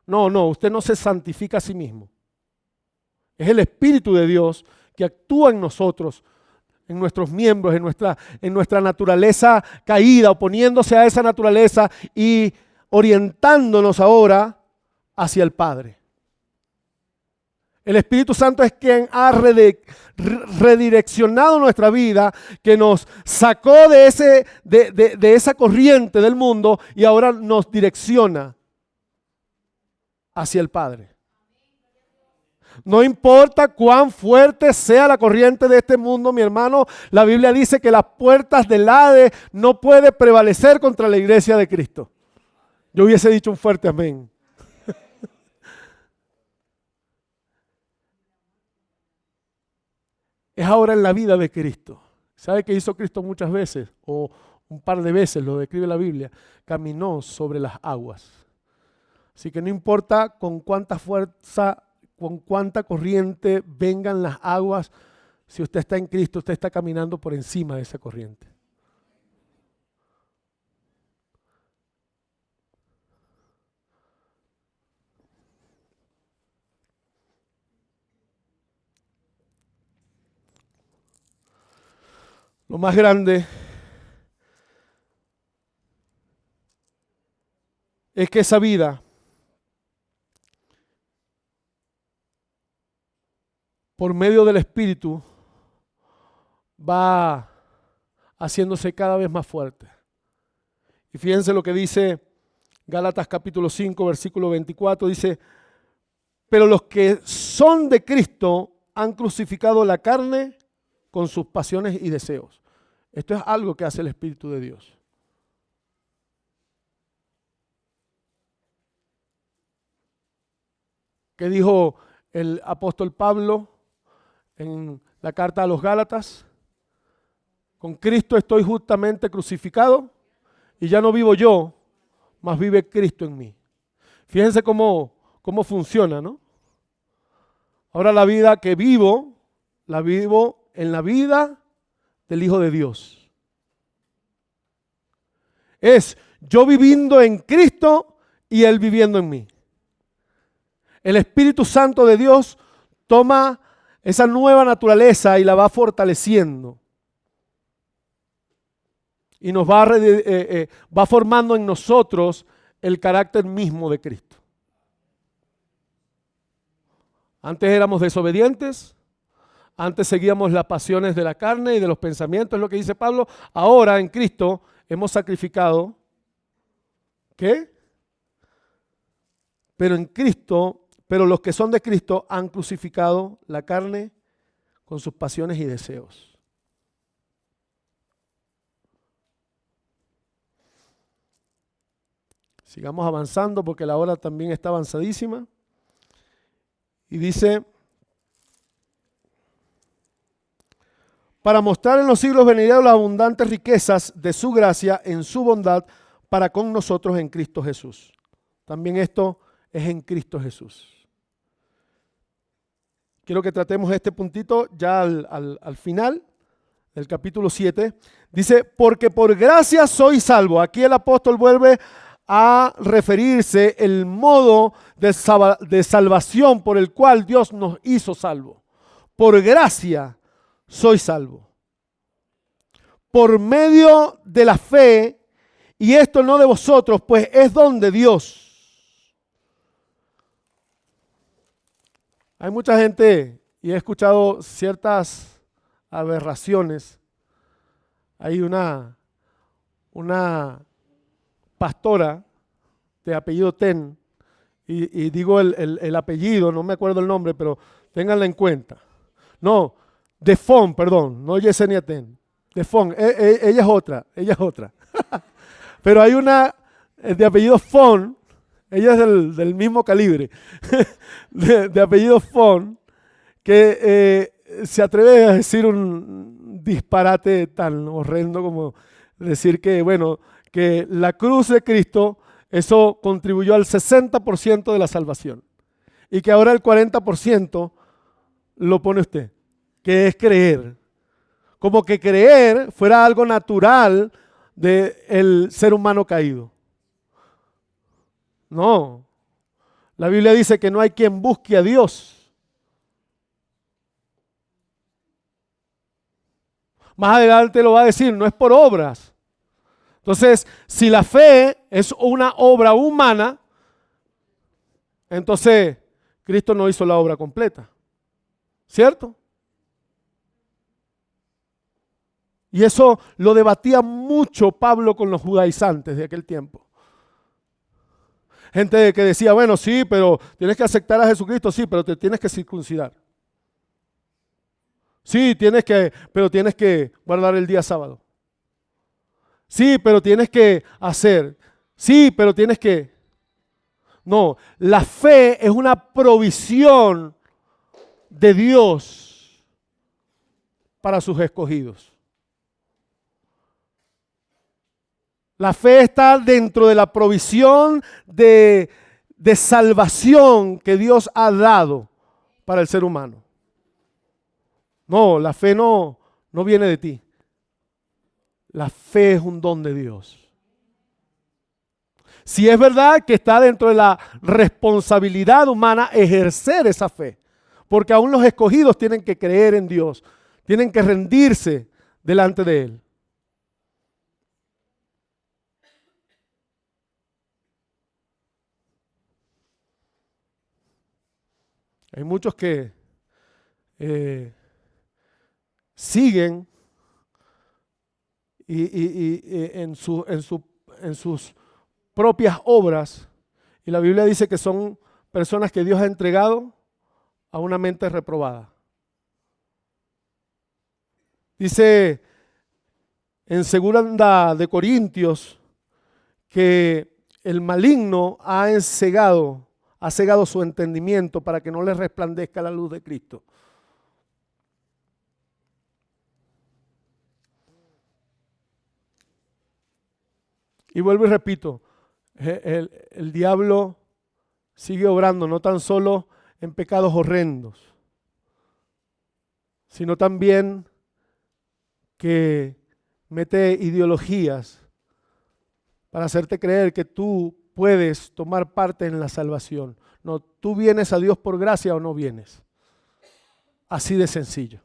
No, usted no se santifica a sí mismo. Es el Espíritu de Dios que actúa en nosotros, en nuestros miembros, en nuestra naturaleza caída, oponiéndose a esa naturaleza y orientándonos ahora hacia el Padre. El Espíritu Santo es quien ha redireccionado nuestra vida, que nos sacó de esa corriente del mundo y ahora nos direcciona hacia el Padre. No importa cuán fuerte sea la corriente de este mundo, mi hermano, la Biblia dice que las puertas del Hades no pueden prevalecer contra la iglesia de Cristo. Yo hubiese dicho un fuerte amén. Es ahora en la vida de Cristo. ¿Sabe qué hizo Cristo muchas veces? O un par de veces, lo describe la Biblia. Caminó sobre las aguas. Así que no importa con cuánta fuerza, con cuánta corriente vengan las aguas, si usted está en Cristo, usted está caminando por encima de esa corriente. Lo más grande es que esa vida por medio del Espíritu va haciéndose cada vez más fuerte. Y fíjense lo que dice Gálatas capítulo 5, versículo 24, dice: pero los que son de Cristo han crucificado la carne con sus pasiones y deseos. Esto es algo que hace el Espíritu de Dios. ¿Qué dijo el apóstol Pablo en la carta a los Gálatas? Con Cristo estoy justamente crucificado y ya no vivo yo, mas vive Cristo en mí. Fíjense cómo funciona, ¿no? Ahora la vida que vivo, la vivo en la vida del Hijo de Dios. Es yo viviendo en Cristo y Él viviendo en mí. El Espíritu Santo de Dios toma esa nueva naturaleza y la va fortaleciendo. Y nos va formando en nosotros el carácter mismo de Cristo. Antes éramos desobedientes, antes seguíamos las pasiones de la carne y de los pensamientos, es lo que dice Pablo. Ahora en Cristo hemos sacrificado, ¿qué? Pero los que son de Cristo han crucificado la carne con sus pasiones y deseos. Sigamos avanzando porque la hora también está avanzadísima. Y dice: para mostrar en los siglos venideros las abundantes riquezas de su gracia en su bondad para con nosotros en Cristo Jesús. También esto es en Cristo Jesús. Quiero que tratemos este puntito ya al final del capítulo 7. Dice: porque por gracia soy salvo. Aquí el apóstol vuelve a referirse el modo de salvación por el cual Dios nos hizo salvo. Por gracia soy salvo. Por medio de la fe, y esto no de vosotros, pues es don de Dios. Hay mucha gente, y he escuchado ciertas aberraciones. Hay una pastora de apellido Ten, y digo el apellido, no me acuerdo el nombre, pero ténganla en cuenta. No, de Fon, perdón, no Yesenia Ten. De Fon, ella es otra. Pero hay una de apellido Fon, ella es del mismo calibre, de apellido Fon, que se atreve a decir un disparate tan horrendo como decir que, bueno, que la cruz de Cristo, eso contribuyó al 60% de la salvación. Y que ahora el 40% lo pone usted, que es creer. Como que creer fuera algo natural del ser humano caído. No. La Biblia dice que no hay quien busque a Dios. Más adelante lo va a decir, no es por obras. Entonces, si la fe es una obra humana, entonces Cristo no hizo la obra completa. ¿Cierto? Y eso lo debatía mucho Pablo con los judaizantes de aquel tiempo. Gente que decía, bueno, sí, pero tienes que aceptar a Jesucristo, sí, pero te tienes que circuncidar. Sí, pero tienes que guardar el día sábado. Sí, pero tienes que hacer. Sí, pero tienes que... No, la fe es una provisión de Dios para sus escogidos. La fe está dentro de la provisión de salvación que Dios ha dado para el ser humano. No, la fe no viene de ti. La fe es un don de Dios. Si es verdad que está dentro de la responsabilidad humana ejercer esa fe, porque aún los escogidos tienen que creer en Dios, tienen que rendirse delante de Él. Hay muchos que siguen en sus propias obras, y la Biblia dice que son personas que Dios ha entregado a una mente reprobada. Dice en 2 de Corintios que el maligno ha cegado su entendimiento para que no le resplandezca la luz de Cristo. Y vuelvo y repito, el diablo sigue obrando no tan solo en pecados horrendos, sino también que mete ideologías para hacerte creer que tú puedes tomar parte en la salvación. No, tú vienes a Dios por gracia o no vienes. Así de sencillo.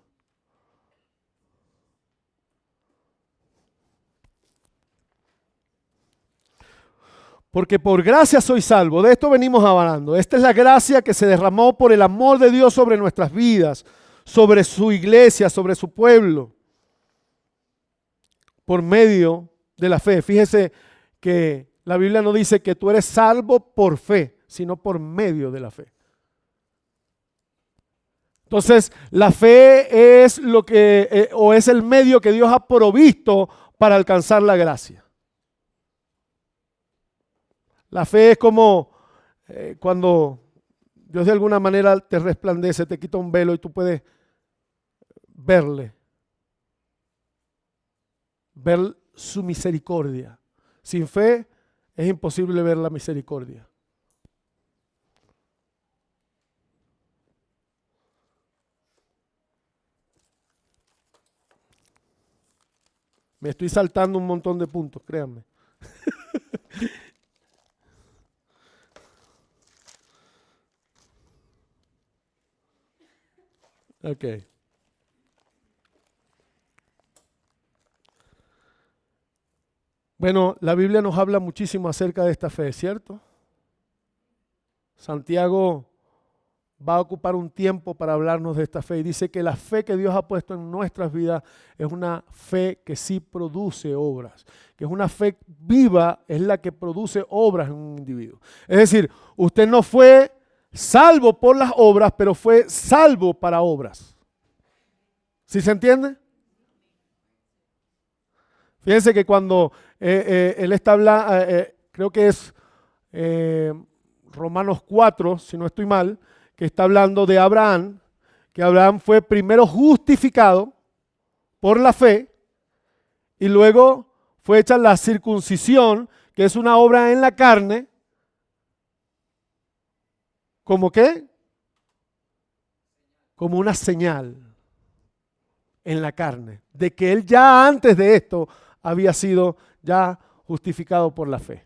Porque por gracia soy salvo. De esto venimos hablando. Esta es la gracia que se derramó por el amor de Dios sobre nuestras vidas, sobre su iglesia, sobre su pueblo, por medio de la fe. Fíjese que la Biblia no dice que tú eres salvo por fe, sino por medio de la fe. Entonces, la fe es es el medio que Dios ha provisto para alcanzar la gracia. La fe es como cuando Dios de alguna manera te resplandece, te quita un velo y tú puedes verle, ver su misericordia. Sin fe es imposible ver la misericordia. Me estoy saltando un montón de puntos, créanme. Ok. Bueno, la Biblia nos habla muchísimo acerca de esta fe, ¿cierto? Santiago va a ocupar un tiempo para hablarnos de esta fe y dice que la fe que Dios ha puesto en nuestras vidas es una fe que sí produce obras, que es una fe viva, es la que produce obras en un individuo. Es decir, usted no fue salvo por las obras, pero fue salvo para obras. ¿Sí se entiende? Fíjense que cuando él está hablando, creo que es Romanos 4, si no estoy mal, que está hablando de Abraham, que Abraham fue primero justificado por la fe y luego fue hecha la circuncisión, que es una obra en la carne. ¿Cómo qué? Como una señal en la carne de que él ya antes de esto había sido ya justificado por la fe.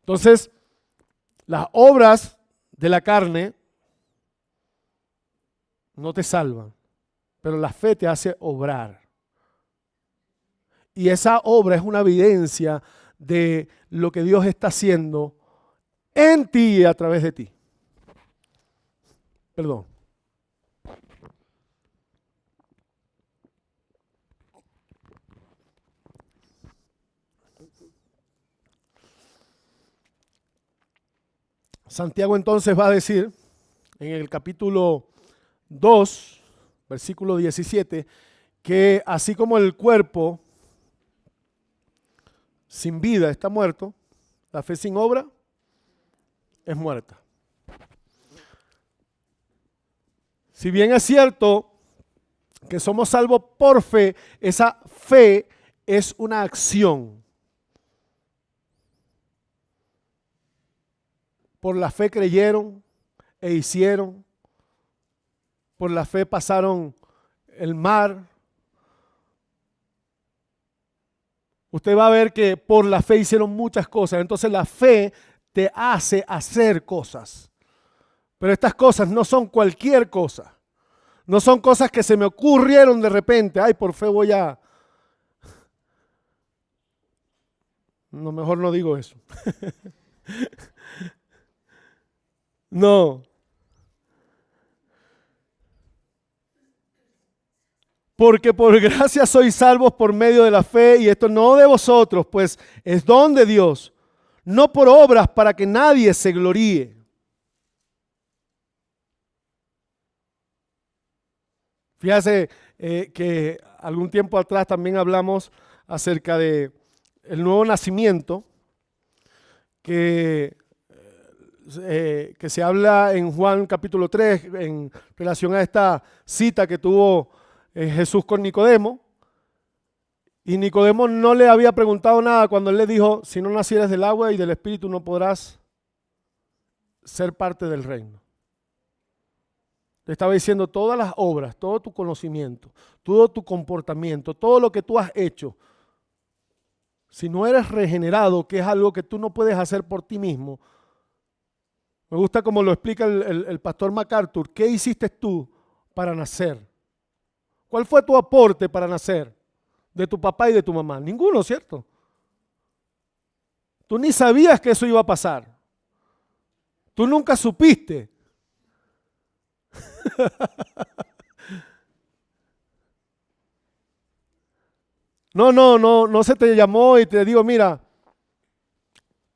Entonces, las obras de la carne no te salvan, pero la fe te hace obrar. Y esa obra es una evidencia de lo que Dios está haciendo en ti y a través de ti. Perdón. Santiago entonces va a decir en el capítulo 2, versículo 17, que así como el cuerpo sin vida está muerto, la fe sin obra es muerta. Si bien es cierto que somos salvos por fe, esa fe es una acción. Por la fe creyeron e hicieron. Por la fe pasaron el mar. Usted va a ver que por la fe hicieron muchas cosas. Entonces la fe te hace hacer cosas. Pero estas cosas no son cualquier cosa. No son cosas que se me ocurrieron de repente. Ay, por fe voy a... No, mejor no digo eso. No. Porque por gracia sois salvos por medio de la fe, y esto no de vosotros, pues es don de Dios, no por obras para que nadie se gloríe. Fíjate que algún tiempo atrás también hablamos acerca de el nuevo nacimiento, que se habla en Juan capítulo 3 en relación a esta cita que tuvo Jesús con Nicodemo. Y Nicodemo no le había preguntado nada cuando él le dijo, si no nacieres del agua y del espíritu no podrás ser parte del reino. Le estaba diciendo todas las obras, todo tu conocimiento, todo tu comportamiento, todo lo que tú has hecho. Si no eres regenerado, que es algo que tú no puedes hacer por ti mismo. Me gusta como lo explica el pastor MacArthur. ¿Qué hiciste tú para nacer? ¿Cuál fue tu aporte para nacer? De tu papá y de tu mamá. Ninguno, ¿cierto? Tú ni sabías que eso iba a pasar. Tú nunca supiste. No se te llamó y te digo, mira,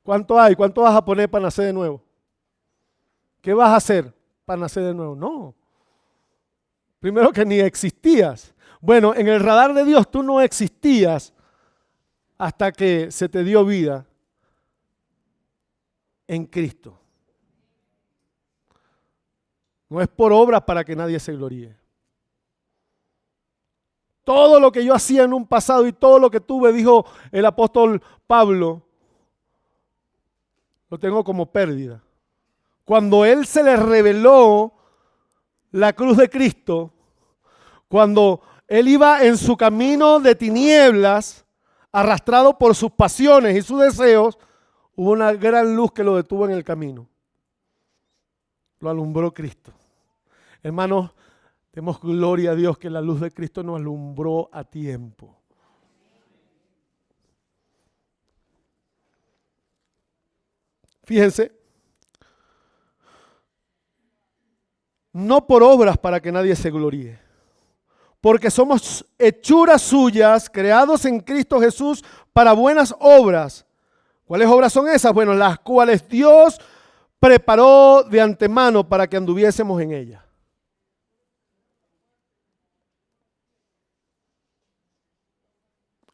¿cuánto hay? ¿Cuánto vas a poner para nacer de nuevo? ¿Qué vas a hacer para nacer de nuevo? No. Primero que ni existías. Bueno, en el radar de Dios tú no existías hasta que se te dio vida en Cristo. No es por obras para que nadie se gloríe. Todo lo que yo hacía en un pasado y todo lo que tuve, dijo el apóstol Pablo, lo tengo como pérdida. Cuando él se le reveló la cruz de Cristo, cuando él iba en su camino de tinieblas, arrastrado por sus pasiones y sus deseos, hubo una gran luz que lo detuvo en el camino. Lo alumbró Cristo. Hermanos, demos gloria a Dios que la luz de Cristo nos alumbró a tiempo. Fíjense, no por obras para que nadie se gloríe, porque somos hechuras suyas, creados en Cristo Jesús para buenas obras. ¿Cuáles obras son esas? Bueno, las cuales Dios preparó de antemano para que anduviésemos en ellas.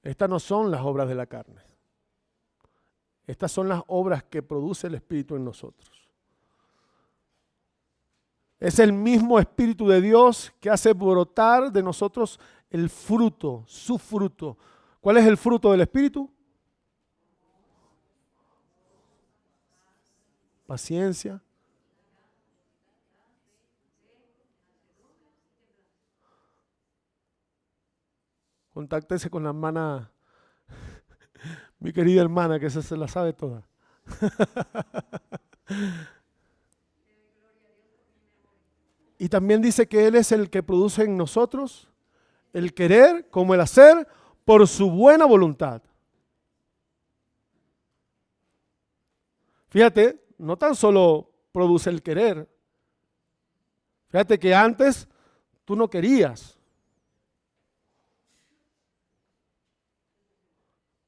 Estas no son las obras de la carne. Estas son las obras que produce el Espíritu en nosotros. Es el mismo Espíritu de Dios que hace brotar de nosotros el fruto, su fruto. ¿Cuál es el fruto del Espíritu? Paciencia. Contáctese con la hermana, mi querida hermana, que esa se la sabe toda. Y también dice que Él es el que produce en nosotros el querer como el hacer por su buena voluntad. Fíjate, no tan solo produce el querer. Fíjate que antes tú no querías.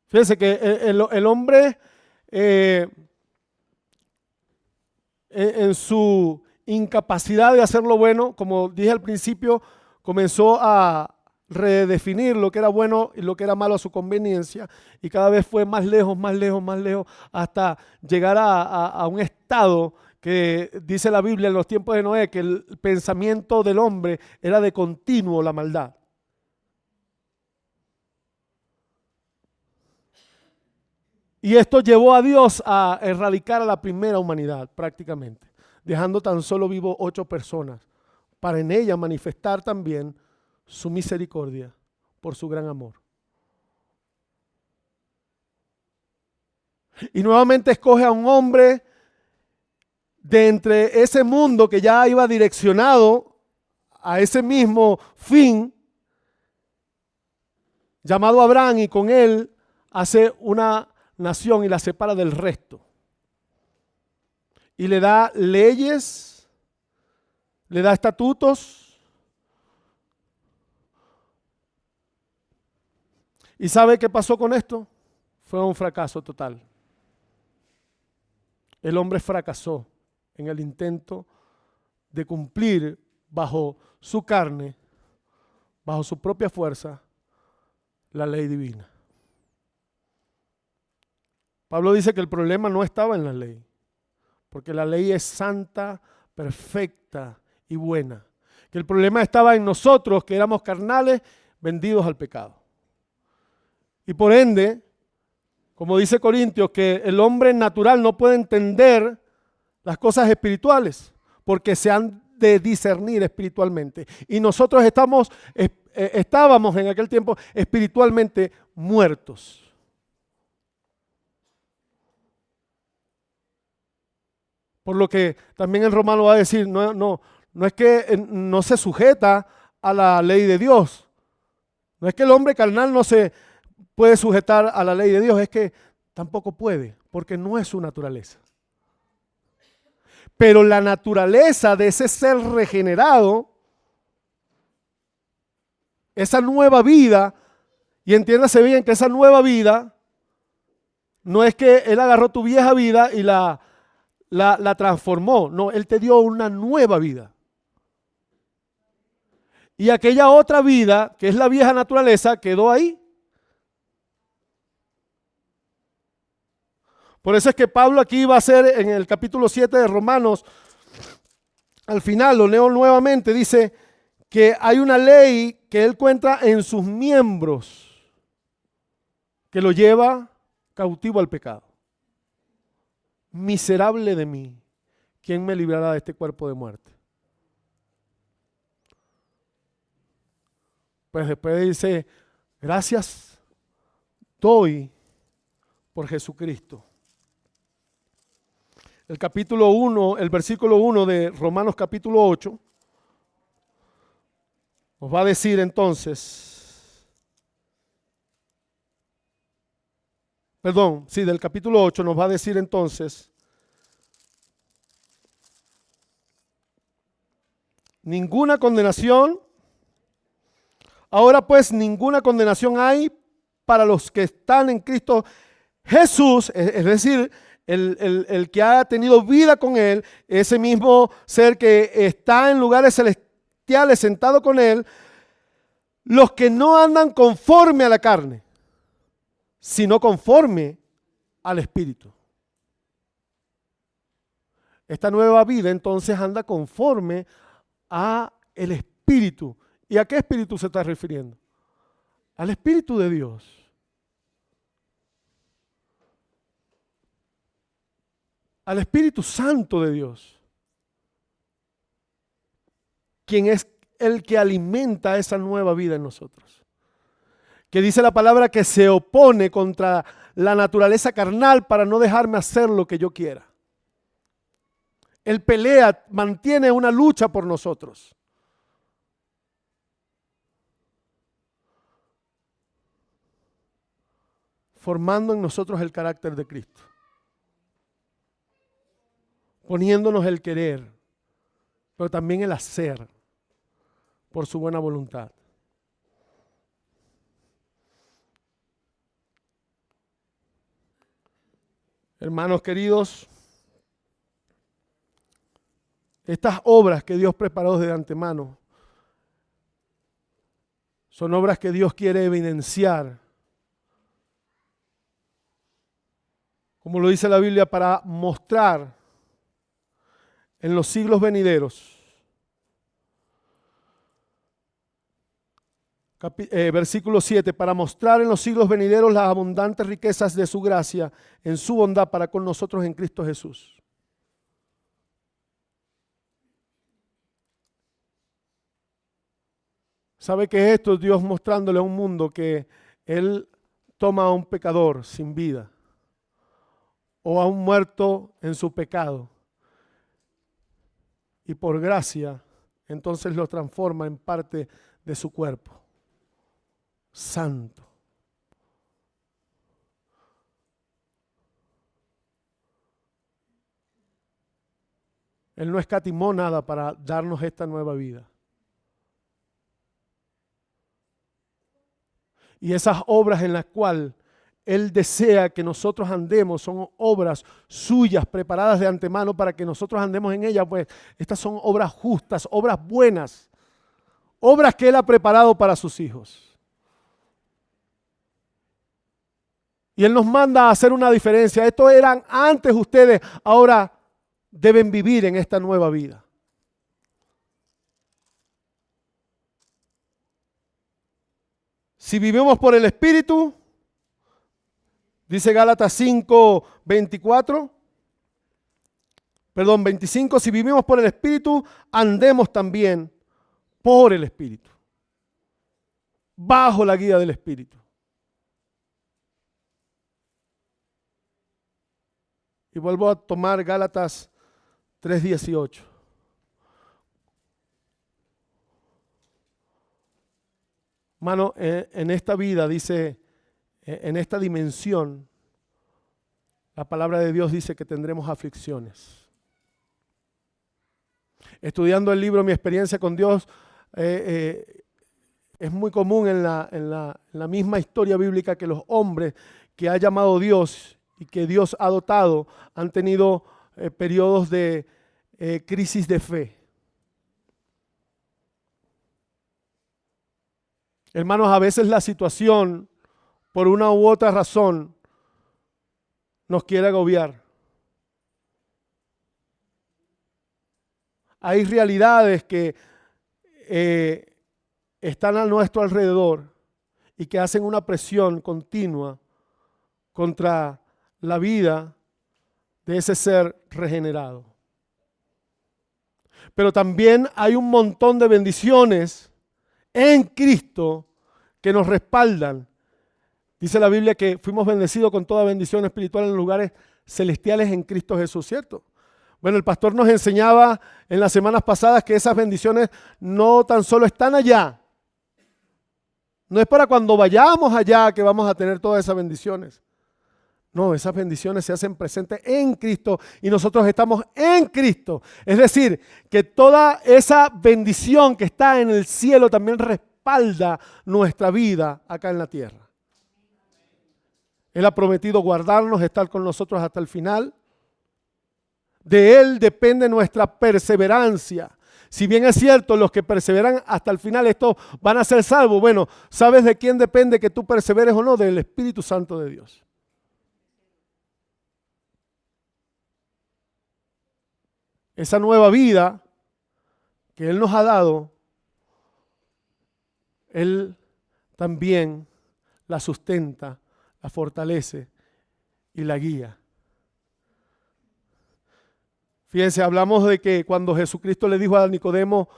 Fíjense que el hombre en su incapacidad de hacer lo bueno, como dije al principio, comenzó a redefinir lo que era bueno y lo que era malo a su conveniencia, y cada vez fue más lejos, más lejos, más lejos, hasta llegar a un estado que dice la Biblia en los tiempos de Noé, que el pensamiento del hombre era de continuo la maldad. Y esto llevó a Dios a erradicar a la primera humanidad prácticamente, dejando tan solo vivo 8 personas, para en ella manifestar también su misericordia por su gran amor. Y nuevamente escoge a un hombre de entre ese mundo que ya iba direccionado a ese mismo fin, llamado Abraham, y con él hace una nación y la separa del resto. Y le da leyes, le da estatutos. ¿Y sabe qué pasó con esto? Fue un fracaso total. El hombre fracasó en el intento de cumplir bajo su carne, bajo su propia fuerza, la ley divina. Pablo dice que el problema no estaba en la ley, porque la ley es santa, perfecta y buena. Que el problema estaba en nosotros, que éramos carnales, vendidos al pecado. Y por ende, como dice Corintios, que el hombre natural no puede entender las cosas espirituales, porque se han de discernir espiritualmente. Y nosotros estábamos en aquel tiempo espiritualmente muertos. Por lo que también el Romano va a decir, no es que no se sujeta a la ley de Dios. No es que el hombre carnal no se puede sujetar a la ley de Dios, es que tampoco puede, porque no es su naturaleza. Pero la naturaleza de ese ser regenerado, esa nueva vida, y entiéndase bien que esa nueva vida no es que Él agarró tu vieja vida y la transformó. No, Él te dio una nueva vida. Y aquella otra vida, que es la vieja naturaleza, quedó ahí. Por eso es que Pablo aquí va a hacer en el capítulo 7 de Romanos, al final, lo leo nuevamente, dice que hay una ley que él encuentra en sus miembros que lo lleva cautivo al pecado. Miserable de mí, ¿quién me librará de este cuerpo de muerte? Pues después dice, gracias doy por Jesucristo. El capítulo 1, el versículo 1 de Romanos capítulo 8, nos va a decir entonces, del capítulo 8 nos va a decir entonces, ninguna condenación, ahora pues ninguna condenación hay para los que están en Cristo Jesús, es decir, el que ha tenido vida con Él, ese mismo ser que está en lugares celestiales sentado con Él, los que no andan conforme a la carne. sino conforme al Espíritu. Esta nueva vida entonces anda conforme a el Espíritu. ¿Y a qué Espíritu se está refiriendo? Al Espíritu de Dios. Al Espíritu Santo de Dios, quien es el que alimenta esa nueva vida en nosotros. Que dice la palabra que se opone contra la naturaleza carnal para no dejarme hacer lo que yo quiera. Él pelea, mantiene una lucha por nosotros. Formando en nosotros el carácter de Cristo. Poniéndonos el querer, pero también el hacer por su buena voluntad. Hermanos queridos, estas obras que Dios preparó de antemano son obras que Dios quiere evidenciar, como lo dice la Biblia, para mostrar en los siglos venideros. Versículo 7, para mostrar en los siglos venideros las abundantes riquezas de su gracia en su bondad para con nosotros en Cristo Jesús. ¿Sabe qué es esto? Dios mostrándole a un mundo que Él toma a un pecador sin vida o a un muerto en su pecado y por gracia entonces lo transforma en parte de su cuerpo santo. Él no escatimó nada para darnos esta nueva vida. Y esas obras en las cuales Él desea que nosotros andemos son obras suyas, preparadas de antemano para que nosotros andemos en ellas. Pues estas son obras justas, obras buenas, obras que Él ha preparado para sus hijos. Y Él nos manda a hacer una diferencia. Estos eran antes ustedes, ahora deben vivir en esta nueva vida. Si vivimos por el Espíritu, dice Gálatas 5:25, si vivimos por el Espíritu, andemos también por el Espíritu, bajo la guía del Espíritu. Y vuelvo a tomar Gálatas 3:18. Hermano, en esta vida dice, en esta dimensión, la palabra de Dios dice que tendremos aflicciones. Estudiando el libro Mi experiencia con Dios, es muy común en la misma historia bíblica que los hombres que ha llamado Dios y que Dios ha dotado han tenido periodos de crisis de fe. Hermanos, a veces la situación, por una u otra razón, nos quiere agobiar. Hay realidades que están a nuestro alrededor y que hacen una presión continua contra la vida de ese ser regenerado. Pero también hay un montón de bendiciones en Cristo que nos respaldan. Dice la Biblia que fuimos bendecidos con toda bendición espiritual en lugares celestiales en Cristo Jesús, ¿cierto? Bueno, el pastor nos enseñaba en las semanas pasadas que esas bendiciones no tan solo están allá. No es para cuando vayamos allá que vamos a tener todas esas bendiciones. No, esas bendiciones se hacen presentes en Cristo y nosotros estamos en Cristo. Es decir, que toda esa bendición que está en el cielo también respalda nuestra vida acá en la tierra. Él ha prometido guardarnos, estar con nosotros hasta el final. De Él depende nuestra perseverancia. Si bien es cierto, los que perseveran hasta el final, estos van a ser salvos. Bueno, ¿sabes de quién depende que tú perseveres o no? Del Espíritu Santo de Dios. Esa nueva vida que Él nos ha dado, Él también la sustenta, la fortalece y la guía. Fíjense, hablamos de que cuando Jesucristo le dijo a Nicodemo,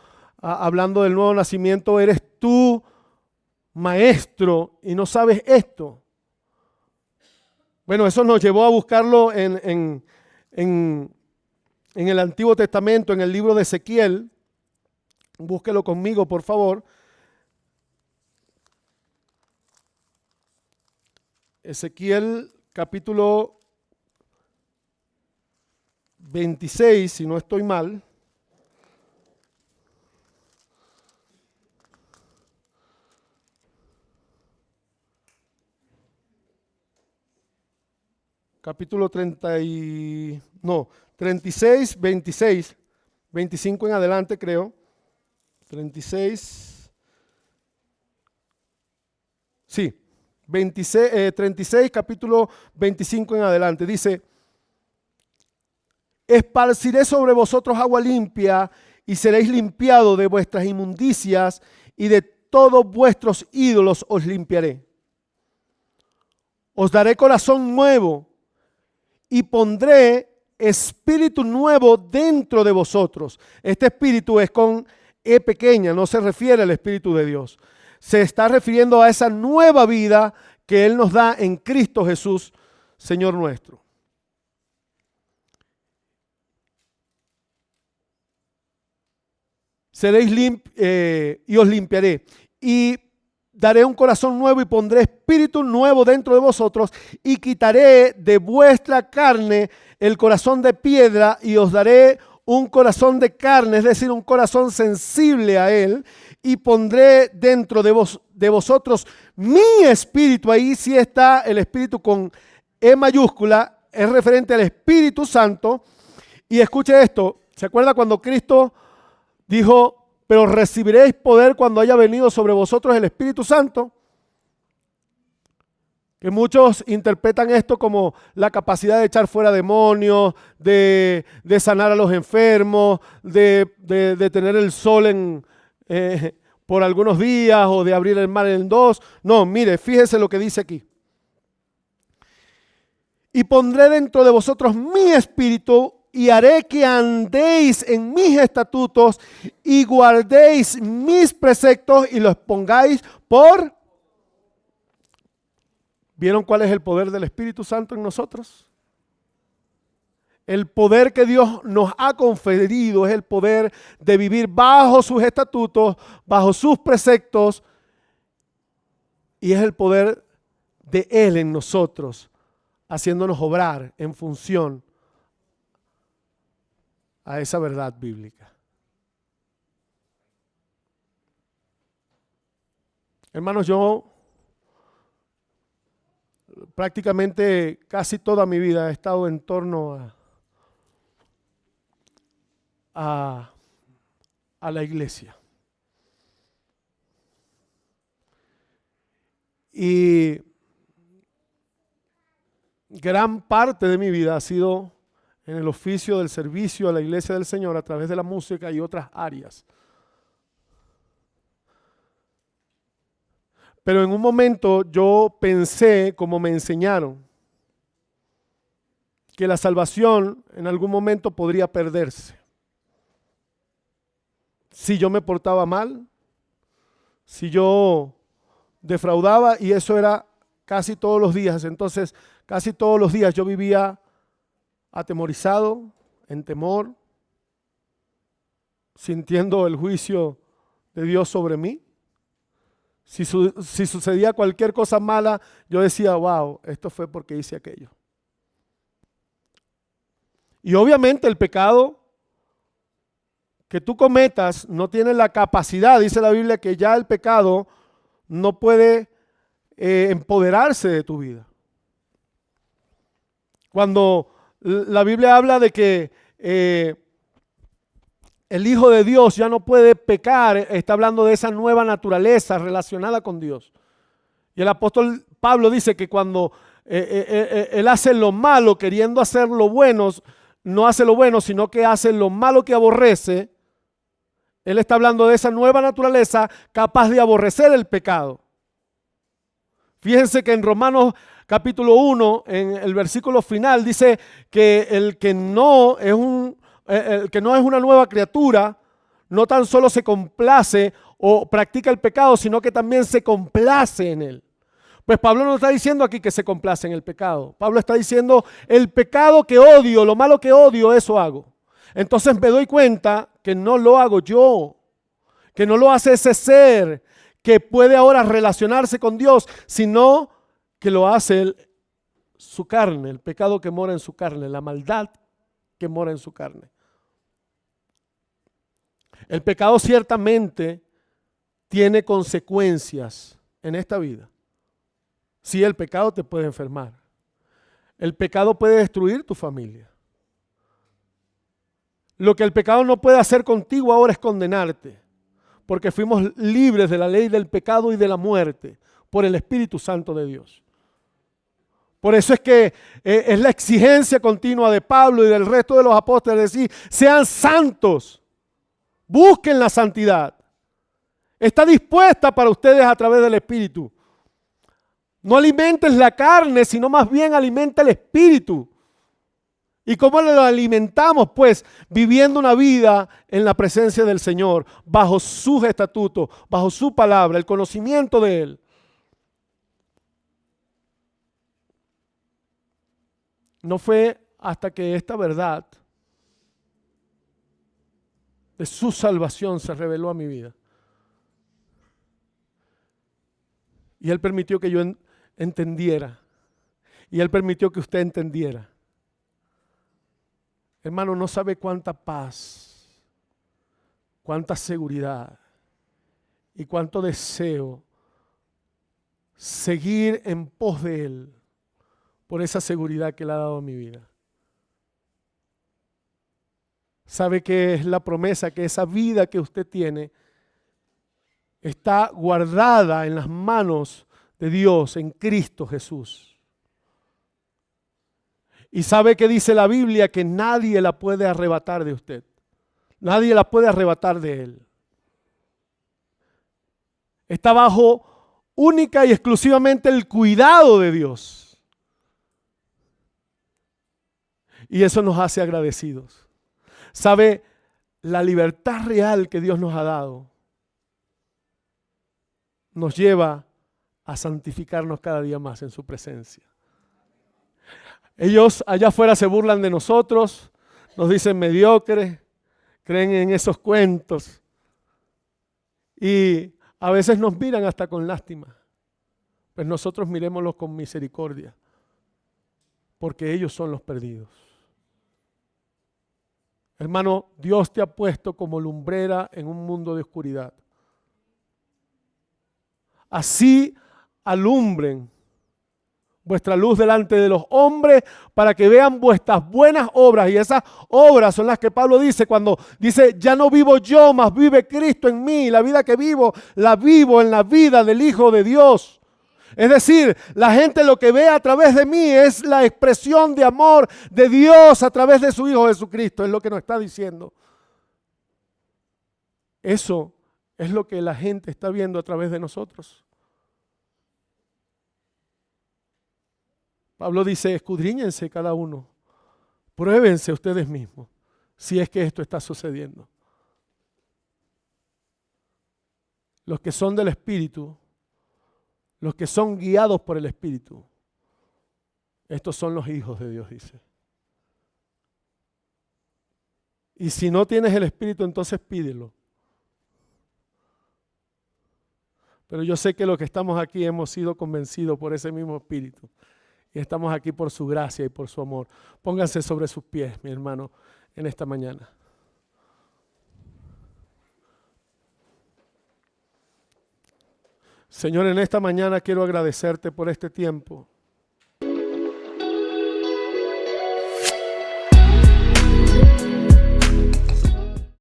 hablando del nuevo nacimiento, eres tú maestro y no sabes esto. Bueno, eso nos llevó a buscarlo en el Antiguo Testamento, en el libro de Ezequiel. Búsquelo conmigo, por favor. Ezequiel capítulo 26, si no estoy mal. Capítulo 36, 26, 25 en adelante creo. 36, sí, 26, 36, capítulo 25 en adelante. Dice, esparciré sobre vosotros agua limpia y seréis limpiados de vuestras inmundicias y de todos vuestros ídolos os limpiaré. Os daré corazón nuevo y pondré espíritu nuevo dentro de vosotros. Este espíritu es con E pequeña, no se refiere al Espíritu de Dios. Se está refiriendo a esa nueva vida que Él nos da en Cristo Jesús, Señor nuestro. Seréis y os limpiaré. Y daré un corazón nuevo y pondré espíritu nuevo dentro de vosotros y quitaré de vuestra carne el corazón de piedra y os daré un corazón de carne, es decir, un corazón sensible a Él, y pondré dentro de vosotros mi espíritu. Ahí sí está el espíritu con E mayúscula, es referente al Espíritu Santo. Y escuche esto, ¿se acuerda cuando Cristo dijo, pero recibiréis poder cuando haya venido sobre vosotros el Espíritu Santo? Que muchos interpretan esto como la capacidad de echar fuera demonios, de sanar a los enfermos, de tener el sol por algunos días o de abrir el mar en dos. No, mire, fíjese lo que dice aquí. Y pondré dentro de vosotros mi espíritu y haré que andéis en mis estatutos y guardéis mis preceptos y los pongáis por... ¿Vieron cuál es el poder del Espíritu Santo en nosotros? El poder que Dios nos ha conferido es el poder de vivir bajo sus estatutos, bajo sus preceptos, y es el poder de Él en nosotros, haciéndonos obrar en función a esa verdad bíblica. Hermanos, yo prácticamente casi toda mi vida he estado en torno a la iglesia. Y gran parte de mi vida ha sido en el oficio del servicio a la iglesia del Señor a través de la música y otras áreas. Pero en un momento yo pensé, como me enseñaron, que la salvación en algún momento podría perderse. Si yo me portaba mal, si yo defraudaba, y eso era casi todos los días. Entonces, casi todos los días yo vivía atemorizado, en temor, sintiendo el juicio de Dios sobre mí. Si sucedía cualquier cosa mala, yo decía, wow, esto fue porque hice aquello. Y obviamente el pecado que tú cometas no tiene la capacidad, dice la Biblia, que ya el pecado no puede empoderarse de tu vida. Cuando la Biblia habla de que el Hijo de Dios ya no puede pecar, está hablando de esa nueva naturaleza relacionada con Dios. Y el apóstol Pablo dice que cuando él hace lo malo queriendo hacer lo bueno, no hace lo bueno, sino que hace lo malo que aborrece. Él está hablando de esa nueva naturaleza capaz de aborrecer el pecado. Fíjense que en Romanos capítulo 1, en el versículo final, dice que el que no es una nueva criatura, no tan solo se complace o practica el pecado, sino que también se complace en él. Pues Pablo no está diciendo aquí que se complace en el pecado. Pablo está diciendo, el pecado que odio, lo malo que odio, eso hago. Entonces me doy cuenta que no lo hago yo, que no lo hace ese ser que puede ahora relacionarse con Dios, sino que lo hace su carne, el pecado que mora en su carne, la maldad que mora en su carne. El pecado ciertamente tiene consecuencias en esta vida. Sí, el pecado te puede enfermar. El pecado puede destruir tu familia. Lo que el pecado no puede hacer contigo ahora es condenarte, porque fuimos libres de la ley del pecado y de la muerte por el Espíritu Santo de Dios. Por eso es que es la exigencia continua de Pablo y del resto de los apóstoles decir, sean santos, busquen la santidad. Está dispuesta para ustedes a través del Espíritu. No alimentes la carne, sino más bien alimenta el Espíritu. ¿Y cómo lo alimentamos? Pues viviendo una vida en la presencia del Señor, bajo sus estatutos, bajo su palabra, el conocimiento de Él. No fue hasta que esta verdad de su salvación se reveló a mi vida. Y Él permitió que yo entendiera. Y Él permitió que usted entendiera. Hermano, no sabe cuánta paz, cuánta seguridad y cuánto deseo seguir en pos de Él por esa seguridad que Él ha dado a mi vida. Sabe que es la promesa, que esa vida que usted tiene está guardada en las manos de Dios, en Cristo Jesús. Y sabe que dice la Biblia que nadie la puede arrebatar de usted. Nadie la puede arrebatar de Él. Está bajo única y exclusivamente el cuidado de Dios. Y eso nos hace agradecidos. Sabe, la libertad real que Dios nos ha dado nos lleva a santificarnos cada día más en su presencia. Ellos allá afuera se burlan de nosotros, nos dicen mediocres, creen en esos cuentos y a veces nos miran hasta con lástima. Pues nosotros mirémoslos con misericordia, porque ellos son los perdidos. Hermano, Dios te ha puesto como lumbrera en un mundo de oscuridad. Así alumbren vuestra luz delante de los hombres para que vean vuestras buenas obras. Y esas obras son las que Pablo dice cuando dice, ya no vivo yo, mas vive Cristo en mí. La vida que vivo, la vivo en la vida del Hijo de Dios. Es decir, la gente lo que ve a través de mí es la expresión de amor de Dios a través de su Hijo Jesucristo. Es lo que nos está diciendo. Eso es lo que la gente está viendo a través de nosotros. Pablo dice, escudriñense cada uno, pruébense ustedes mismos si es que esto está sucediendo. Los que son del Espíritu, los que son guiados por el Espíritu, estos son los hijos de Dios, dice. Y si no tienes el Espíritu, entonces pídelo. Pero yo sé que los que estamos aquí hemos sido convencidos por ese mismo Espíritu. Y estamos aquí por su gracia y por su amor. Pónganse sobre sus pies, mi hermano, en esta mañana. Señor, en esta mañana quiero agradecerte por este tiempo.